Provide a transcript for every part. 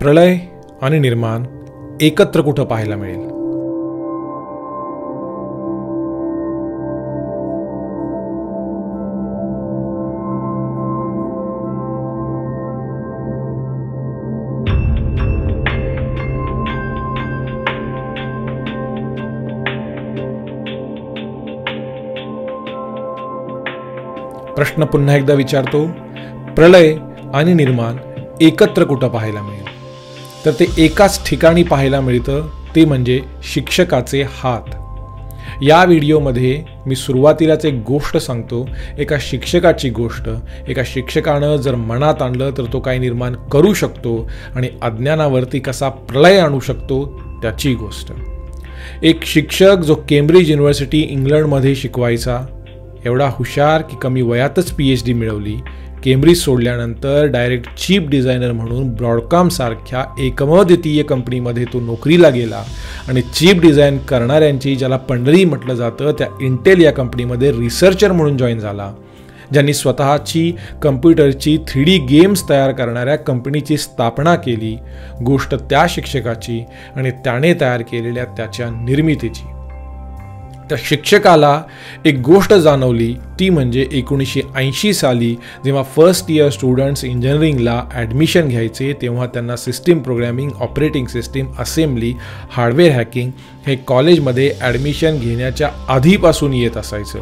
प्रलय आणि निर्माण एकत्र कुठं पाहायला मिळेल? प्रश्न पुन्हा एकदा विचारतो, प्रलय आणि निर्माण एकत्र कुठं पाहायला मिळेल? तर ते एकाच ठिकाणी पाहायला मिळतं, ते म्हणजे शिक्षकाचे हात. या व्हिडिओमध्ये मी सुरुवातीलाच एक गोष्ट सांगतो, एका शिक्षकाची गोष्ट. एका शिक्षकानं जर मनात आणलं तर तो काय निर्माण करू शकतो आणि अज्ञानावरती कसा प्रलय आणू शकतो त्याची गोष्ट. एक शिक्षक जो केम्ब्रिज युनिव्हर्सिटी इंग्लंडमध्ये शिकवायचा, एवढा हुशार की कमी वयातच PhD मिळवली. केम्ब्रिज सोडल्यानंतर डायरेक्ट चीफ डिझायनर म्हणून ब्रॉडकॉम सारख्या एकमेवद्वितीय कंपनीमध्ये तो नोकरीला गेला आणि चीफ डिझाईन करणाऱ्यांची, ज्याला पंढरी म्हटलं जातं, त्या इंटेल या कंपनीमध्ये रिसर्चर म्हणून जॉईन झाला. ज्यांनी स्वतःची कम्प्युटरची 3D गेम्स तयार करणाऱ्या कंपनीची स्थापना केली. गोष्ट त्या शिक्षकाची आणि त्याने तयार केलेल्या त्याच्या निर्मितीची. त्या शिक्षकाला एक गोष्ट जाणवली, ती म्हणजे 1980 साली जेव्हा फर्स्ट इयर स्टुडंट्स इंजिनिअरिंगला ॲडमिशन घ्यायचे, तेव्हा त्यांना system programming, operating system, assembly, hardware hacking हे कॉलेजमध्ये ॲडमिशन घेण्याच्या आधीपासून येत असायचं.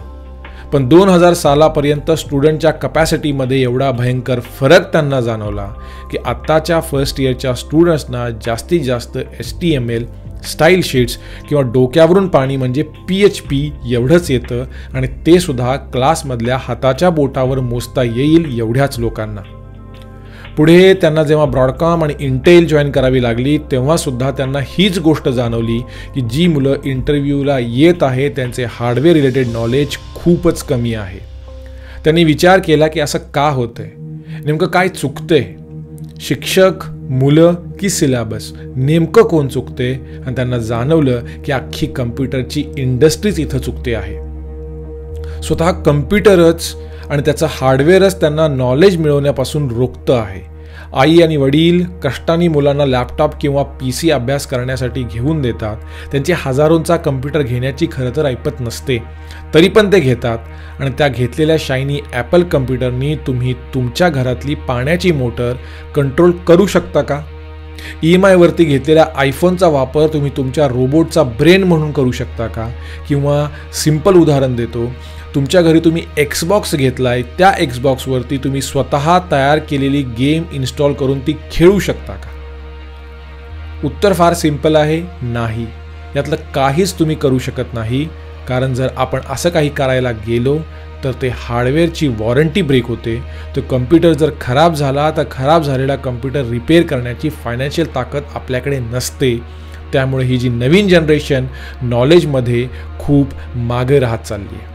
पण 2000 सालापर्यंत स्टुडंटच्या कपॅसिटीमध्ये एवढा भयंकर फरक त्यांना जाणवला की आत्ताच्या फर्स्ट इयरच्या स्टुडंट्सना जास्तीत जास्त HTML, स्टाईल शीट्स किंवा डोक्यावरून पाणी म्हणजे PHP एवढंच येतं, आणि ते सुद्धा क्लासमधल्या हाताच्या बोटावर मोजता येईल एवढ्याच लोकांना. पुढे त्यांना जेव्हा ब्रॉडकॉम आणि इंटेल जॉईन करावी लागली, तेव्हा सुद्धा त्यांना हीच गोष्ट जाणवली की जी मुलं इंटरव्ह्यूला येत आहे त्यांचे हार्डवेअर रिलेटेड नॉलेज खूपच कमी आहे. त्यांनी विचार केला की असं का होतंय, नेमकं काय चुकतंय? शिक्षक, मुलं की सिलेबस? नेमकं कोण चुकते? आणि त्यांना जाणवलं की अख्खी कम्प्युटरची इंडस्ट्रीच इथं चुकते आहे. स्वतः कम्प्युटरच आणि त्याचं हार्डवेअरच त्यांना नॉलेज मिळवण्यापासून रोखतं आहे. आई आणि वडील कष्टाने मुलांना लॅपटॉप किंवा PC अभ्यास करण्यासाठी घेऊन देतात. त्यांची हजारोंचा कम्प्युटर घेण्याची खरं तर ऐपत नसते, तरी पण ते घेतात. आणि त्या घेतलेल्या शायनी ॲपल कम्प्युटरनी तुम्ही तुमच्या घरातली पाण्याची मोटर कंट्रोल करू शकता का? EMIवरती घेतलेल्या आयफोनचा वापर तुम्ही तुमच्या रोबोटचा ब्रेन म्हणून करू शकता का? किंवा सिंपल उदाहरण देतो, तुमच्या घरी तुम्ही Xbox घेतलाय, त्या Xboxवरती तुम्ही स्वतः तयार केलेली गेम इन्स्टॉल करून ती खेळू शकता का? उत्तर फार सिंपल आहे, नाही. यातलं काहीच तुम्ही करू शकत नाही, कारण जर आपण असं काही करायला गेलो तर ते हार्डवेअरची वॉरंटी ब्रेक होते. तो कम्प्युटर जर खराब झाला तर खराब झालेला कम्प्युटर रिपेअर करण्याची फायनान्शियल ताकद आपल्याकडे नसते. त्यामुळे ही जी नवीन जनरेशन नॉलेजमध्ये खूप मागे राहत चालली आहे.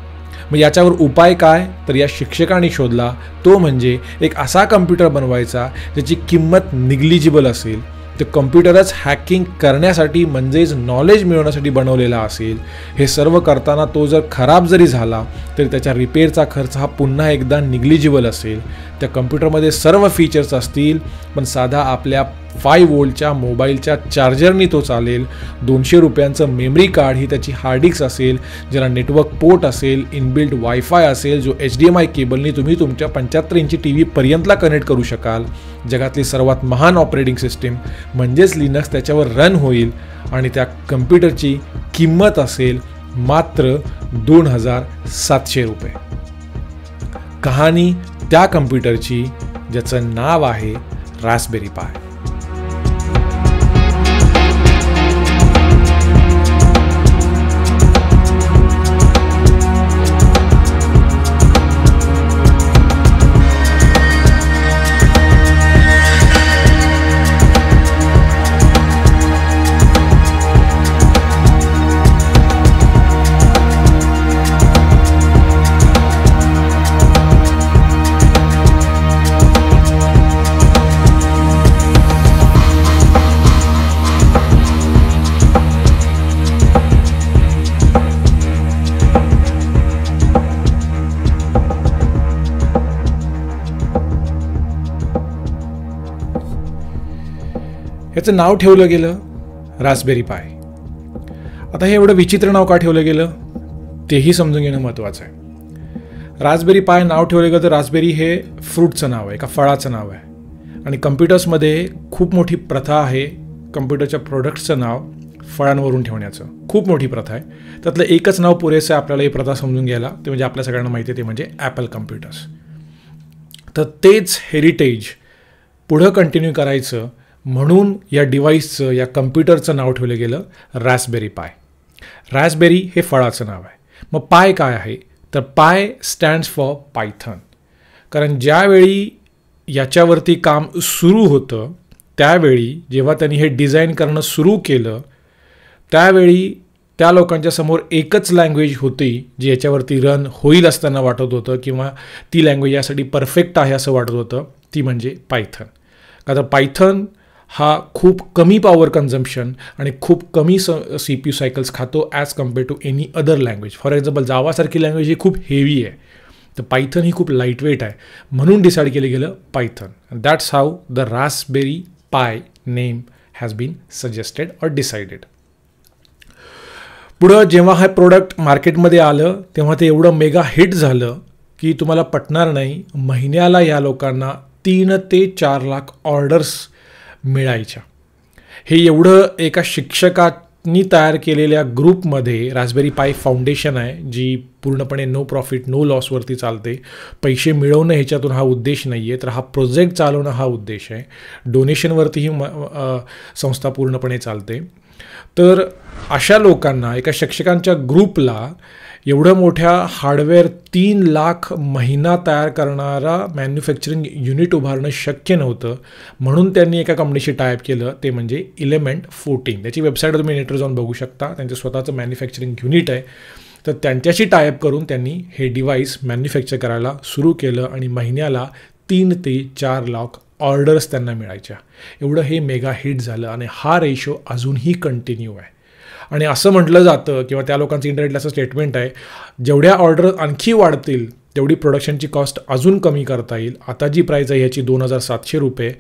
मग याच्यावर उपाय काय? तर या शिक्षकाने शोधला, तो म्हणजे एक असा कम्प्युटर बनवायचा ज्याची किंमत निग्लिजिबल असेल. ते कम्प्युटरच हॅकिंग करण्यासाठी म्हणजेच नॉलेज मिळवण्यासाठी बनवलेला असेल. हे सर्व करताना तो जर खराब जरी झाला तरी त्याच्या रिपेअरचा खर्च हा पुन्हा एकदा निग्लिजिबल असेल. त्या कम्प्युटरमध्ये सर्व फीचर्स असतील, पण साधा आपल्या 5 वोल्टच्या मोबाईलच्या चार्जरनी तो चालेल. 200 रुपयांचं मेमरी कार्ड ही त्याची हार्ड डिस्क असेल, ज्याला नेटवर्क पोर्ट असेल, इनबिल्ट वायफाय असेल, जो HDMI केबलनी तुम्ही तुमच्या 75 इंची TV पर्यंतला कनेक्ट करू शकाल. जगातली सर्वात महान ऑपरेटिंग सिस्टीम म्हणजेच लिनक्स त्याच्यावर रन होईल. आणि त्या कम्प्युटरची किंमत असेल मात्र 2700 रुपये. कहाणी त्या कम्प्युटरची ज्याचं नाव आहे रास्पबेरी पाय. ह्याचं नाव ठेवलं गेलं रास्पबेरी पाय. आता हे एवढं विचित्र नाव का ठेवलं गेलं तेही समजून घेणं महत्त्वाचं आहे. रास्पबेरी पाय नाव ठेवलं गेलं तर रास्पबेरी हे फ्रूटचं नाव आहे, एका फळाचं नाव आहे. आणि कम्प्युटर्समध्ये खूप मोठी प्रथा आहे कम्प्युटरच्या प्रोडक्ट्सचं नाव फळांवरून ठेवण्याचं. खूप मोठी प्रथा आहे. त्यातलं एकच नाव पुरेसं आहे आपल्याला ही प्रथा समजून घ्यायला, ते म्हणजे आपल्या सगळ्यांना माहिती आहे, ते म्हणजे ॲपल कम्प्युटर्स. तर तेच हेरिटेज पुढं कंटिन्यू करायचं म्हणून या डिव्हाइसचं, या कम्प्युटरचं नाव ठेवलं गेलं रास्पबेरी पाय. रास्पबेरी हे फळाचं नाव आहे. मग पाय काय आहे तर पाय स्टँड्स फॉर पायथन. कारण ज्यावेळी याच्यावरती काम सुरू होतं त्यावेळी जेव्हा त्यांनी हे डिझाईन करणं सुरू केलं त्यावेळी त्या लोकांच्या समोर एकच लँग्वेज होती जी याच्यावरती रन होईल असताना वाटत होतं किंवा ती लँग्वेज यासाठी परफेक्ट आहे असं वाटत होतं, ती म्हणजे पायथन. का तर पायथन हा खूप कमी पॉवर कन्झम्पशन आणि खूप कमी CPU सायकल्स खातो as compare to any other language. For example जावासारखी लँग्वेज ही खूप हेवी आहे, तर पायथन ही खूप लाईटवेट आहे, म्हणून डिसाईड केलं गेलं Python. That's how the Raspberry Pi name has been suggested or decided. पुढं जेव्हा हा प्रोडक्ट मार्केटमध्ये आलं तेव्हा ते एवढं मेगा हिट झालं की तुम्हाला पटणार नाही, महिन्याला या लोकांना 3 ते 4 लाख ऑर्डर्स मिळायच्या. हे एवढं एका शिक्षकांनी तयार केलेल्या ग्रुपमध्ये रास्पबेरी पाय फाउंडेशन आहे जी पूर्णपणे नो प्रॉफिट नो लॉसवरती चालते. पैसे मिळवणं ह्याच्यातून हा उद्देश नाही आहे, तर हा प्रोजेक्ट चालवणं हा उद्देश आहे. डोनेशनवरती ही संस्था पूर्णपणे चालते. तर अशा लोकांना, एका शिक्षकांच्या ग्रुपला एवढं मोठ्या हार्डवेअर 3 लाख महिना तयार करणारा मॅन्युफॅक्चरिंग युनिट उभारणं शक्य नव्हतं, म्हणून त्यांनी एका कंपनीशी टायअप केलं, ते म्हणजे इलेमेंट 14. त्याची वेबसाईट तुम्ही नेटवर जाऊन बघू शकता. त्यांचं स्वतःचं मॅन्युफॅक्चरिंग युनिट आहे. तर त्यांच्याशी टायअप करून त्यांनी हे डिव्हाइस मॅन्युफॅक्चर करायला सुरू केलं आणि महिन्याला 3 ते 4 लाख ऑर्डर्स त्यांना मिळायच्या. एवढं हे मेगा हिट झालं आणि हा रेशो अजूनही कंटिन्यू आहे. आणि असं म्हटलं जातं किंवा त्या लोकांचं इंटरनेटला असं स्टेटमेंट आहे, जेवढ्या ऑर्डर आणखी वाढतील तेवढी प्रोडक्शनची कॉस्ट अजून कमी करता येईल. आता जी प्राईस आहे ह्याची ₹2,700 रुपये.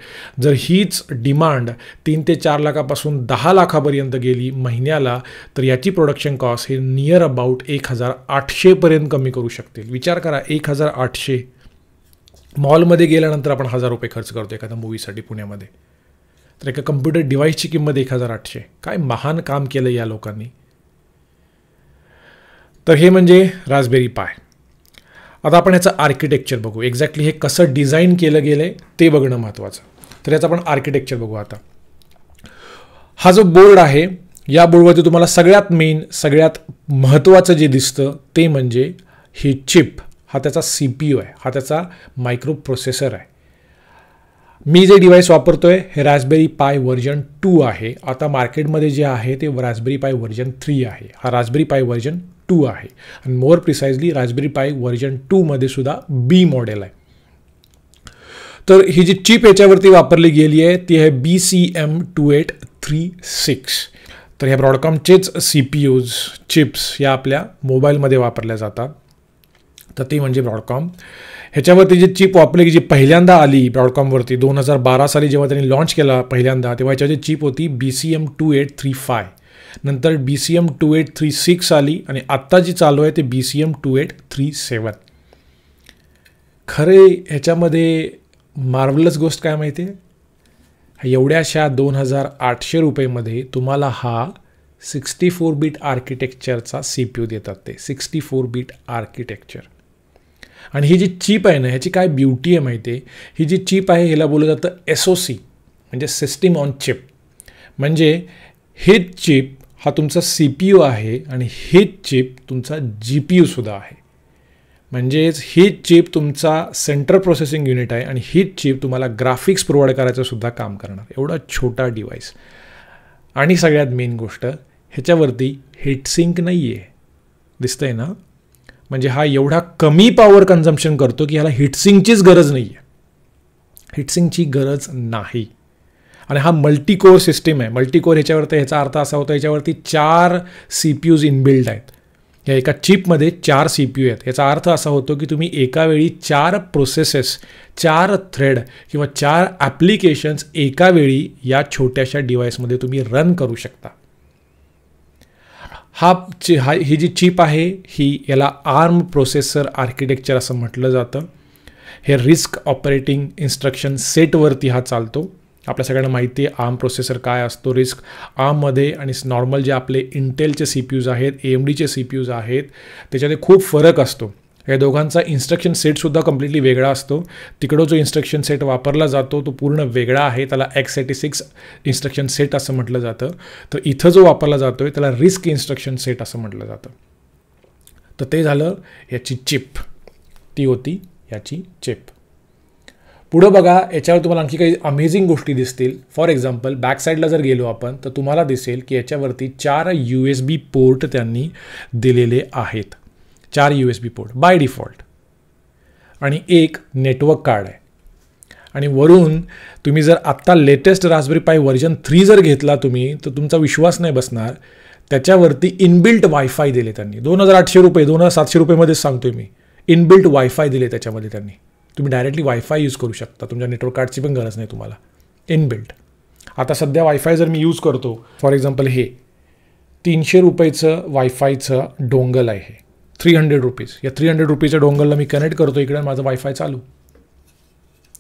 जर हीच डिमांड 3 ते 4 लाखापासून 10 लाखापर्यंत गेली महिन्याला तर याची प्रोडक्शन कॉस्ट हे नियर अबाउट 1,800पर्यंत कमी करू शकतील. विचार करा, 1,800. मॉलमध्ये गेल्यानंतर आपण 1,000 रुपये खर्च करतो एखाद्या मूवीसाठी पुण्यामध्ये, तर एका कम्प्युटर डिव्हाइसची किंमत 1,800. काय महान काम केलं या लोकांनी. तर हे म्हणजे रास्पबेरी पाय. आता आपण याचं आर्किटेक्चर बघू. एक्झॅक्टली हे कसं डिझाईन केलं गेलं आहे ते बघणं महत्त्वाचं. तर याचं आपण आर्किटेक्चर बघू. आता हा जो बोर्ड आहे या बोर्डवरती तुम्हाला सगळ्यात मेन, सगळ्यात महत्त्वाचं जे दिसतं ते म्हणजे ही चिप. हा त्याचा CPU आहे, हा त्याचा मायक्रो प्रोसेसर आहे. मी जे डिव्हाइस वापरतोय हे रास्पबेरी पाय व्हर्जन 2 आहे. आता मार्केटमध्ये जे आहे ते रास्पबेरी पाय व्हर्जन 3 आहे. हा रास्पबेरी पाय व्हर्जन 2 आहे आणि मोर प्रिसाइजली रास्पबेरी पाय व्हर्जन 2 मध्ये सुद्धा B मॉडेल आहे. तर ही जी चिप याच्यावरती वापरली गेली आहे ती आहे BCM2836. तर ह्या ब्रॉडकॉमचेच CPUs चिप्स या आपल्या मोबाईलमध्ये वापरल्या जातात. तर ती म्हणजे ब्रॉडकॉम. ह्याच्यावरती जी चिप वापरली जी पहिल्यांदा आली ब्रॉडकॉमवरती 2012 साली जेव्हा त्यांनी लॉन्च केला पहिल्यांदा, तेव्हा ह्याच्याची चिप होती BCM2835. नंतर BCM2836 आली आणि आत्ता जी चालू आहे ते BCM2837. खरे ह्याच्यामध्ये मार्वलस गोष्ट काय माहिती आहे, एवढ्याशा 2,800 रुपयेमध्ये तुम्हाला हा 64 बिट आर्किटेक्चरचा CPU देतात. ते 64 बिट आर्किटेक्चर. आणि ही जी चिप आहे ना ह्याची काय ब्युटी आहे माहिती आहे, ही जी चिप आहे ह्याला बोललं जातं SoC म्हणजे सिस्टीम ऑन चिप. म्हणजे हेच चिप हा तुमचा CPU आहे आणि हेच चिप तुमचा GPU सुद्धा आहे. म्हणजेच हीच चिप तुमचा सेंट्रल प्रोसेसिंग युनिट आहे आणि हीच चिप तुम्हाला ग्राफिक्स प्रोव्हाइड करायचं सुद्धा काम करणार. एवढा छोटा डिव्हाइस. आणि सगळ्यात मेन गोष्ट ह्याच्यावरती हिटसिंक नाही आहे. दिसतंय ना, म्हणजे हा एवढा कमी पॉवर कन्झम्पशन करतो की ह्याला हिटसिंकचीच गरज नाही आहे. हिटसिंकची गरज नाही. आणि हा मल्टीकोर सिस्टीम आहे. मल्टीकोर ह्याच्यावरती ह्याचा अर्थ असा होता ह्याच्यावरती 4 CPUs इनबिल्ड आहेत. या एका चिपमध्ये 4 CPU आहेत. याचा अर्थ असा होतो की तुम्ही एका वेळी 4 प्रोसेसेस, 4 थ्रेड किंवा 4 ॲप्लिकेशन्स एका वेळी या छोट्याशा डिव्हाइसमध्ये तुम्ही रन करू शकता. ही जी चिप आहे याला ARM प्रोसेसर आर्किटेक्चर असं म्हटलं जातं. हे रिस्क ऑपरेटिंग इन्स्ट्रक्शन सेटवरती हा चालतो. आपल्या सगळ्यांना माहिती आहे ARM प्रोसेसर काय असतो. रिस्क ARMमध्ये आणि नॉर्मल जे आपले इंटेलचे CPUज आहेत, AMDचे CPUज आहेत, त्याच्यामध्ये खूप फरक असतो. या दोघांचा इन्स्ट्रक्शन सेटसुद्धा कम्प्लिटली वेगळा असतो. तिकडं जो इन्स्ट्रक्शन सेट वापरला जातो तो पूर्ण वेगळा आहे. त्याला x86 इन्स्ट्रक्शन सेट असं म्हटलं जातं. तर इथं जो वापरला जातो आहे त्याला रिस्क इन्स्ट्रक्शन सेट असं म्हटलं जातं. तर ते झालं याची चिप. ती होती याची चिप. पुढं बघा, याच्यावर तुम्हाला आणखी काही अमेझिंग गोष्टी दिसतील. फॉर एक्झाम्पल बॅक साईडला जर गेलो आपण तर तुम्हाला दिसेल की याच्यावरती 4 USB पोर्ट त्यांनी दिलेले आहेत. 4 USB पोर्ट बाय डिफॉल्ट आणि एक नेटवर्क कार्ड आहे. आणि वरून तुम्ही जर आत्ता लेटेस्ट रास्पबेरी पाई व्हर्जन 3 जर घेतला तुम्ही तर तुमचा विश्वास नाही बसणार. त्याच्यावरती इनबिल्ट वायफाय दिले त्यांनी. 2800 रुपये, 2700 रुपयेमध्येच सांगतोय मी. इनबिल्ट वायफाय दिले त्याच्यामध्ये त्यांनी. तुम्ही डायरेक्टली वायफाय यूज करू शकता. तुमच्या नेटवर्क कार्डची पण गरज नाही तुम्हाला. इनबिल्ट. आता सध्या वायफाय जर मी यूज करतो, फॉर एक्झाम्पल हे 300 रुपयेचं वायफायचं डोंगल आहे. हे 300 रुपीज. या 300 रुपीच्या डोंगलला मी कनेक्ट करतो इकडे, माझं वायफाय चालू.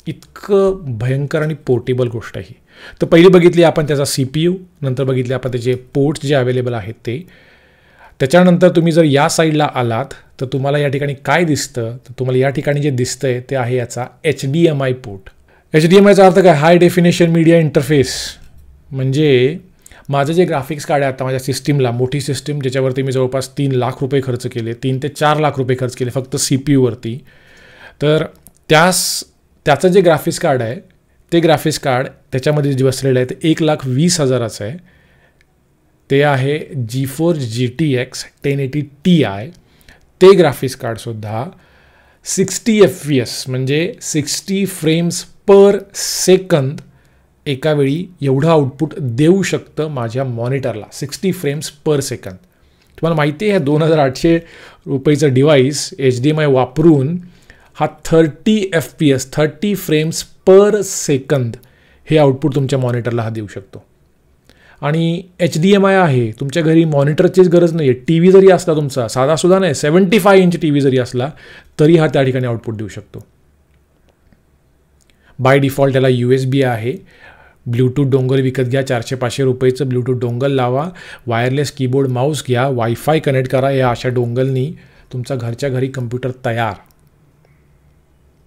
इतकं भयंकर आणि पोर्टेबल गोष्ट आहे. तर पहिली बघितली आपण त्याचा CPU, नंतर बघितले आपण त्याचे पोर्ट्स जे अवेलेबल आहेत ते. त्याच्यानंतर तुम्ही जर या साईडला आलात तर तुम्हाला या ठिकाणी काय दिसतं, तर तुम्हाला या ठिकाणी जे दिसतंय ते आहे याचा HDMI पोर्ट. HDMIचा अर्थ काय? हाय डेफिनेशन मीडिया इंटरफेस. म्हणजे माझं जे ग्राफिक्स कार्ड आहे आता माझ्या सिस्टीमला, मोठी सिस्टीम ज्याच्यावरती मी जवळपास 3 लाख रुपये खर्च केले, 3 ते 4 लाख रुपये खर्च केले फक्त CPUवरती. तर त्याचं जे ग्राफिक्स कार्ड आहे ते ग्राफिक्स कार्ड त्याच्यामध्ये जे बसलेलं आहे ते 1,20,000चं आहे. ते आहे GeForce GTX 1080 Ti. ते ग्राफिक्स कार्डसुद्धा 60 FPS म्हणजे 60 फ्रेम्स पर सेकंद एका वेळी एवढं आउटपुट देऊ शकतं माझ्या मॉनिटरला. 60 फ्रेम्स पर सेकंद. तुम्हाला माहिती आहे 2800 रुपयेचं डिव्हाइस HDMI वापरून हा 30 FPS 30 फ्रेम्स पर सेकंद हे आउटपुट तुमच्या मॉनिटरला हा देऊ शकतो. आणि HDMI आहे, तुमच्या घरी मॉनिटरचीच गरज नाही आहे. TV जरी असला तुमचा, साधासुद्धा नाही, 75 इंच TV जरी असला तरी हा त्या ठिकाणी आउटपुट देऊ शकतो. बाय डिफॉल्ट याला USB आहे. ब्ल्यूटूथ डोंगल विकत घ्या, 400-500 रुपयेचं ब्ल्यूटूथ डोंगल लावा, वायरलेस कीबोर्ड माऊस घ्या, वायफाय कनेक्ट करा. या अशा डोंगलनी तुमचा घरच्या घरी कम्प्युटर तयार.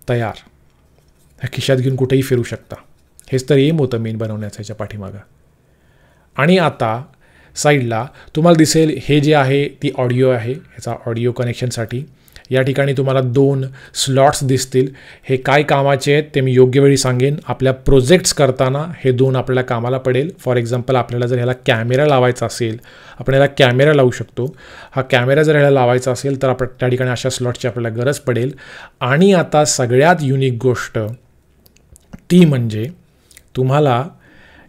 ह्या खिशात घेऊन कुठेही फिरू शकता. हेच तर एम होतं मेन बनवण्याचं ह्याच्या पाठीमागं. आणि आता साईडला तुम्हाला दिसेल हे जे आहे ती ऑडिओ आहे. ह्याचा ऑडिओ कनेक्शनसाठी या ठिकाणी तुम्हाला 2 स्लॉट्स दिसतील. हे काय कामाचे आहेत ते मी योग्य वेळी सांगेन. आपल्या प्रोजेक्ट्स करताना हे 2 आपल्याला कामाला पडेल. फॉर एक्झाम्पल आपल्याला जर ह्याला कॅमेरा लावायचा असेल, आपण ह्याला कॅमेरा लावू शकतो. हा कॅमेरा जर ह्याला लावायचा असेल तर आपण त्या ठिकाणी अशा स्लॉटची आपल्याला गरज पडेल. आणि आता सगळ्यात युनिक गोष्ट ती म्हणजे तुम्हाला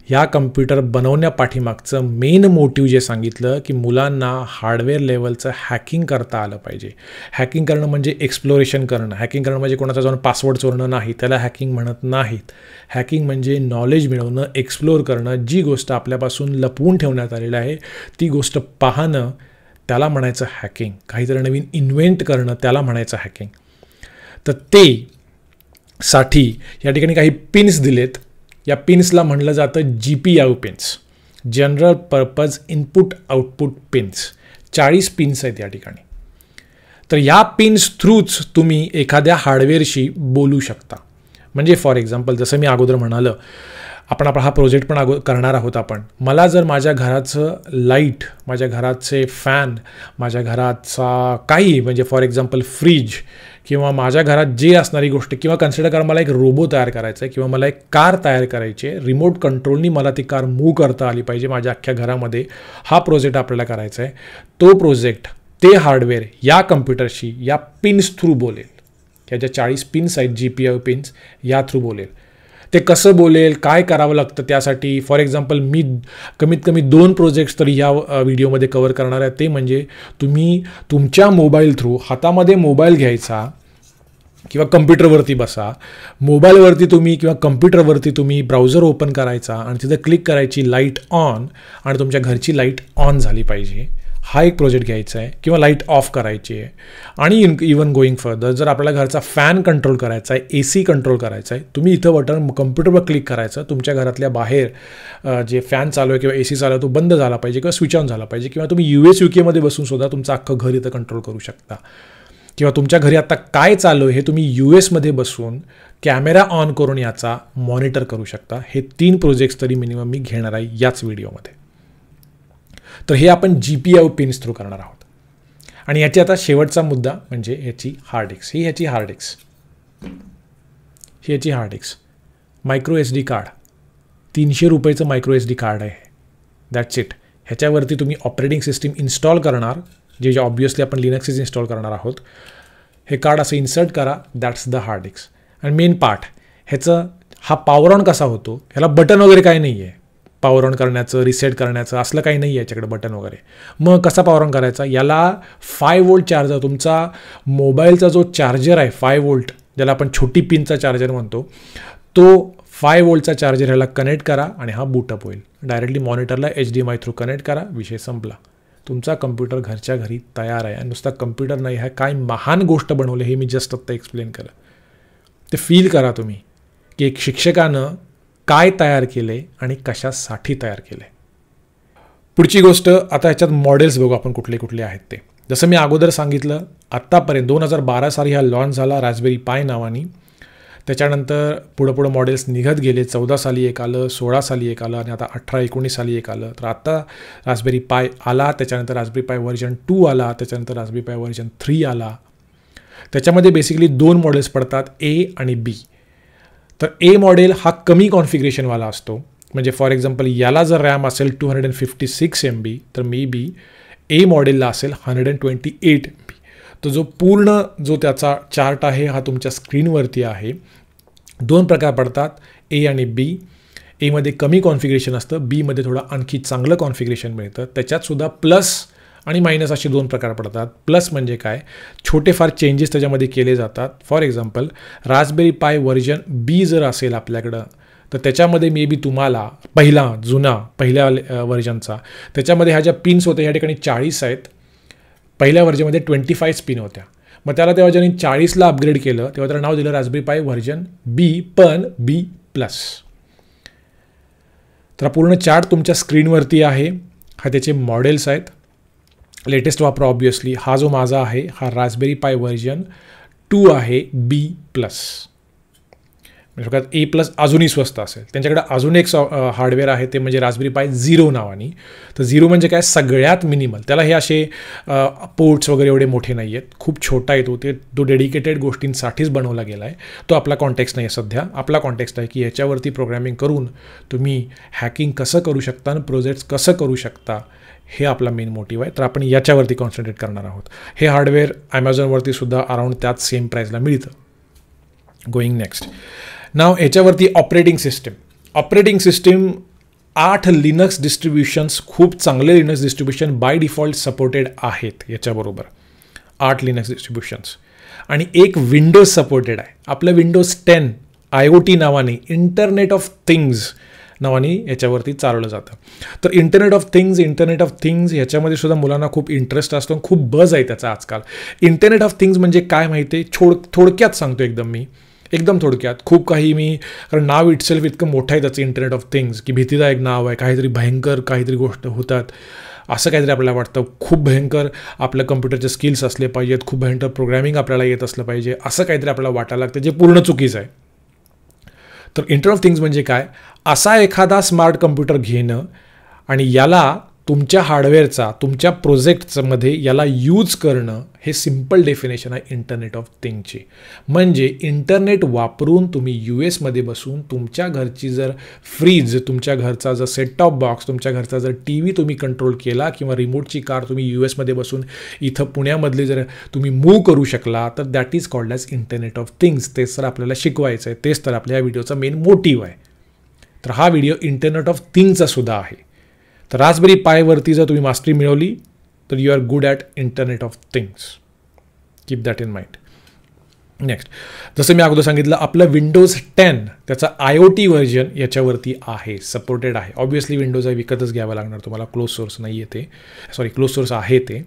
ह्या कम्प्युटर बनवण्यापाठीमागचं मेन मोटिव्ह जे सांगितलं की मुलांना हार्डवेअर लेवलचं हॅकिंग करता आलं पाहिजे. हॅकिंग करणं म्हणजे एक्सप्लोरेशन करणं. हॅकिंग करणं म्हणजे कोणाचा जाऊन पासवर्ड चोरणं नाही, त्याला हॅकिंग म्हणत नाहीत. हॅकिंग म्हणजे नॉलेज मिळवणं, एक्सप्लोर करणं. जी गोष्ट आपल्यापासून लपवून ठेवण्यात आलेली आहे ती गोष्ट पाहणं, त्याला म्हणायचं हॅकिंग. काहीतरी नवीन इन्व्हेंट करणं त्याला म्हणायचं हॅकिंग. तर ते साठी या ठिकाणी काही पिन्स दिलेत. या पिन्सला म्हणलं जातं GPIO pins, general purpose input output pins. 40 pins आहेत या ठिकाणी. तर या पिन्स थ्रूच तुम्ही एखाद्या हार्डवेअरशी बोलू शकता. म्हणजे फॉर एक्झाम्पल जसं मी अगोदर म्हणालं, आपण हा प्रोजेक्ट पण करणार आहोत आपण. मला जर माझ्या घराचं लाईट, माझ्या घराचे फॅन, माझ्या घराचा काही म्हणजे फॉर एक्झाम्पल फ्रीज किंवा माझ्या घरात जे असणारी गोष्ट, किंवा कन्सिडर करा मला एक रोबो तयार करायचा आहे किंवा मला एक कार तयार करायची आहे, रिमोट कंट्रोलनी मला ती कार मूव्ह करता आली पाहिजे माझ्या अख्ख्या घरामध्ये, हा प्रोजेक्ट आपल्याला करायचा आहे. तो प्रोजेक्ट ते हार्डवेअर या कम्प्युटरशी या पिन्स थ्रू बोलेल. ह्या ज्या 40 पिन्स आहेत GPIO पिन्स या थ्रू बोलेल. ते कसं बोलेल, काय करावं लागतं त्यासाठी. फॉर एक्झाम्पल मी कमीत कमी 2 प्रोजेक्ट्स तरी ह्या व्हिडिओमध्ये कवर करणार आहे. ते म्हणजे तुम्ही तुमच्या मोबाईल थ्रू, हातामध्ये मोबाईल घ्यायचा किंवा कम्प्युटरवरती बसा, मोबाईलवरती तुम्ही किंवा कम्प्युटरवरती तुम्ही ब्राउझर ओपन करायचा आणि तिथं क्लिक करायची लाईट ऑन, आणि तुमच्या घरची लाईट ऑन झाली पाहिजे. हा एक प्रोजेक्ट घ्यायचा आहे, किंवा लाईट ऑफ करायची आहे. आणि इवन गोईंग फर्दर, जर आपल्याला घरचा फॅन कंट्रोल करायचा आहे, AC कंट्रोल करायचा आहे, तुम्ही इथं बटन कम्प्युटरवर क्लिक करायचं. तुमच्या घरातल्या बाहेर जे फॅन चालू आहे किंवा AC चालू आहे तो बंद झाला पाहिजे किंवा स्विच ऑन झाला पाहिजे. किंवा तुम्ही US UK मध्ये बसून सुद्धा तुमचं अख्खं घर इथं कंट्रोल करू शकता. किंवा तुमच्या घरी आता काय चालू आहे हे तुम्ही US मध्ये बसून कॅमेरा ऑन करून याचा मॉनिटर करू शकता. हे 3 प्रोजेक्ट्स तरी मिनिमम मी घेणार आहे याच व्हिडिओमध्ये. तर हे आपण GPIO पिन्स थ्रू करणार आहोत. आणि याची आता शेवटचा मुद्दा म्हणजे ह्याची हार्ड डिस्क. ही ह्याची हार्ड डिस्क, ही याची hard disk, micro SD card, 300 रुपयाचं मायक्रो SD कार्ड आहे. That's it. ह्याच्यावरती तुम्ही ऑपरेटिंग सिस्टीम इन्स्टॉल करणार, जे ऑब्वियसली आपण लिनक्सच इन्स्टॉल करणार आहोत. हे कार्ड असं इन्सर्ट करा, दॅट्स द हार्ड डिस्क. आणि मेन पार्ट ह्याचं, हा पॉवर ऑन कसा होतो, ह्याला बटन वगैरे काही नाही आहे. पॉवर ऑन करण्याचं, रिसेट करण्याचं असलं काही नाही आहे याच्याकडे बटन वगैरे. मग कसा पॉवर ऑन करायचा, याला 5 वोल्ट चार्जर, तुमचा मोबाईलचा जो चार्जर आहे 5 वोल्ट, ज्याला आपण छोटी पिनचा चार्जर म्हणतो, तो 5 वोल्टचा चार्जर ह्याला कनेक्ट करा आणि हा बूटअप होईल. डायरेक्टली मॉनिटरला HDMI थ्रू कनेक्ट करा, विषय संपला. तुमचा कम्प्युटर घरच्या घरी तयार आहे. आणि नुसता कम्प्युटर नाही, आहे काय महान गोष्ट बनवली हे मी जस्ट आत्ता एक्सप्लेन केलं. ते फील करा तुम्ही की एक शिक्षकानं काय तयार केले आणि कशासाठी तयार केले. पुढची गोष्ट, आता ह्याच्यात मॉडेल्स बघू आपण कुठले कुठले आहेत ते. जसं मी अगोदर सांगितलं, आत्तापर्यंत 2012 साली हा लॉन्च झाला रास्पबेरी पाय नावानी. त्याच्यानंतर पुढं मॉडेल्स निघत गेले. 14 साली एक आलं, 16 साली एक आलं, आणि आता 18-19 साली एक आलं. तर आता रास्पबेरी पाय आला, त्याच्यानंतर रास्पबेरी पाय व्हर्जन 2 आला, त्याच्यानंतर रास्पबेरी पाय व्हर्जन 3 आला. त्याच्यामध्ये बेसिकली 2 मॉडेल्स पडतात, A आणि B. तर A मॉडेल हा कमी कॉन्फिगरेशनवाला असतो. म्हणजे फॉर एक्झाम्पल याला जर रॅम असेल 256 MB, तर मे बी A मॉडेलला असेल 128 MB. तो जो त्याचा चार्ट आहे हा तुमच्या स्क्रीनवरती आहे. 2 प्रकार पडतात, A आणि B. एमध्ये कमी कॉन्फिगरेशन असतं, बीमध्ये थोडं आणखी चांगलं कॉन्फिगरेशन मिळतं. त्याच्यातसुद्धा प्लस आणि मायनस असे 2 प्रकार पडतात. प्लस म्हणजे काय, छोटेफार चेंजेस त्याच्यामध्ये केले जातात. फॉर एक्झाम्पल रास्पबेरी पाय व्हर्जन B जर असेल आपल्याकडं, तर त्याच्यामध्ये मे बी तुम्हाला पहिल्या व्हर्जनचा, त्याच्यामध्ये ह्या ज्या पिन्स होत्या ह्या ठिकाणी 40 आहेत. पहिल्या व्हर्जनमध्ये 25 पिन होत्या. मग त्याला तेव्हा ज्यांनी 40ला अपग्रेड केलं तेव्हा त्याला नाव दिलं रास्पबेरी पाय व्हर्जन B, पण B+. तर पूर्ण चार्ट तुमच्या स्क्रीनवरती आहे. हा त्याचे मॉडेल्स आहेत. लेटेस्ट वापरा ऑब्वियसली. हा जो माझा आहे हा रास्पबेरी पाय व्हर्जन 2 आहे, B+. म्हणजे A+ अजूनही स्वस्त असेल. त्यांच्याकडे अजून एक हार्डवेअर आहे, ते म्हणजे रास्पबेरी पाय 0 नावानी. तर 0 म्हणजे काय, सगळ्यात मिनिमल. त्याला हे असे पोर्ट्स वगैरे एवढे मोठे नाही आहेत, खूप छोटा आहे तो डेडिकेटेड गोष्टींसाठीच बनवला गेला आहे. तो आपला कॉन्टेक्स्ट नाही आहे सध्या. आपला कॉन्टेक्स्ट आहे की ह्याच्यावरती प्रोग्रॅमिंग करून तुम्ही हॅकिंग कसं करू शकता आणि प्रोजेक्ट्स कसं करू शकता, हे आपला मेन मोटिव्ह आहे. तर आपण याच्यावरती कॉन्सन्ट्रेट करणार आहोत. हे हार्डवेअर ॲमेझॉनवरती सुद्धा अराउंड त्याच सेम प्राईजला मिळतं. Going next. नाव ह्याच्यावरती ऑपरेटिंग सिस्टीम 8 लिनक्स डिस्ट्रीब्युशन्स, खूप चांगले Linux distribution by default supported आहेत. याच्याबरोबर 8 लिनक्स डिस्ट्रीब्युशन्स आणि एक विंडोज सपोर्टेड आहे. आपलं विंडोज 10 IoT नावाने, इंटरनेट ऑफ थिंग्स नावाने याच्यावरती चालवलं जातं. तर इंटरनेट ऑफ थिंग्स ह्याच्यामध्ये सुद्धा मुलांना खूप इंटरेस्ट असतो, खूप बज आहे त्याचा आजकाल. इंटरनेट ऑफ थिंग्स म्हणजे काय माहिती आहे, थोडक्यात सांगतो एकदम थोडक्यात. खूप काही कारण नाव इटसेल्फ इतकं मोठं आहे त्याचं, इंटरनेट ऑफ थिंग्स, की भीतीदायक नाव आहे. काहीतरी भयंकर काहीतरी गोष्ट होतात असं काहीतरी आपल्याला वाटतं. खूप भयंकर आपल्या कम्प्युटरचे स्किल्स असले पाहिजेत, खूप भयंकर प्रोग्रॅमिंग आपल्याला येत असलं पाहिजे, असं काहीतरी आपल्याला वाटायला लागतं, जे पूर्ण चुकीचं आहे. तर इंटरनेट ऑफ थिंग्स म्हणजे काय, असा एखादा स्मार्ट कम्प्युटर घेणं आणि याला तुमच्या हार्डवेअरचा, तुमच्या प्रोजेक्टमध्ये याला यूज करणं हे सिम्पल डेफिनेशन आहे इंटरनेट ऑफ थिंगची. म्हणजे इंटरनेट वापरून तुम्ही US बसून तुमच्या घरची जर फ्रीज, तुमच्या घरचा जर सेट टॉप बॉक्स, तुमच्या घरचा जर TV तुम्ही कंट्रोल केला किंवा रिमोटची कार तुम्ही US बसून इथं पुण्यामधली जर तुम्ही मूव्ह करू शकला तर that is called as internet of things. तेच तर आपल्याला शिकवायचं आहे, तेच तर आपल्या या व्हिडिओचा मेन मोटिव्ह आहे. तर हा व्हिडिओ इंटरनेट ऑफ थिंग्सचा सुद्धा आहे. तर रास्पबेरी पायवरती जर तुम्ही मास्टरी मिळवली तर you are good at internet of things. Keep that in mind. Next, जसं मी अगोदर सांगितलं, आपलं विंडोज 10 त्याचा IoT व्हर्जन याच्यावरती आहे, सपोर्टेड आहे. ऑब्व्हियसली विंडोज आहे, विकतच घ्यावं लागणार तुम्हाला, क्लोज सोर्स नाही आहे ते, क्लोज सोर्स आहे ते.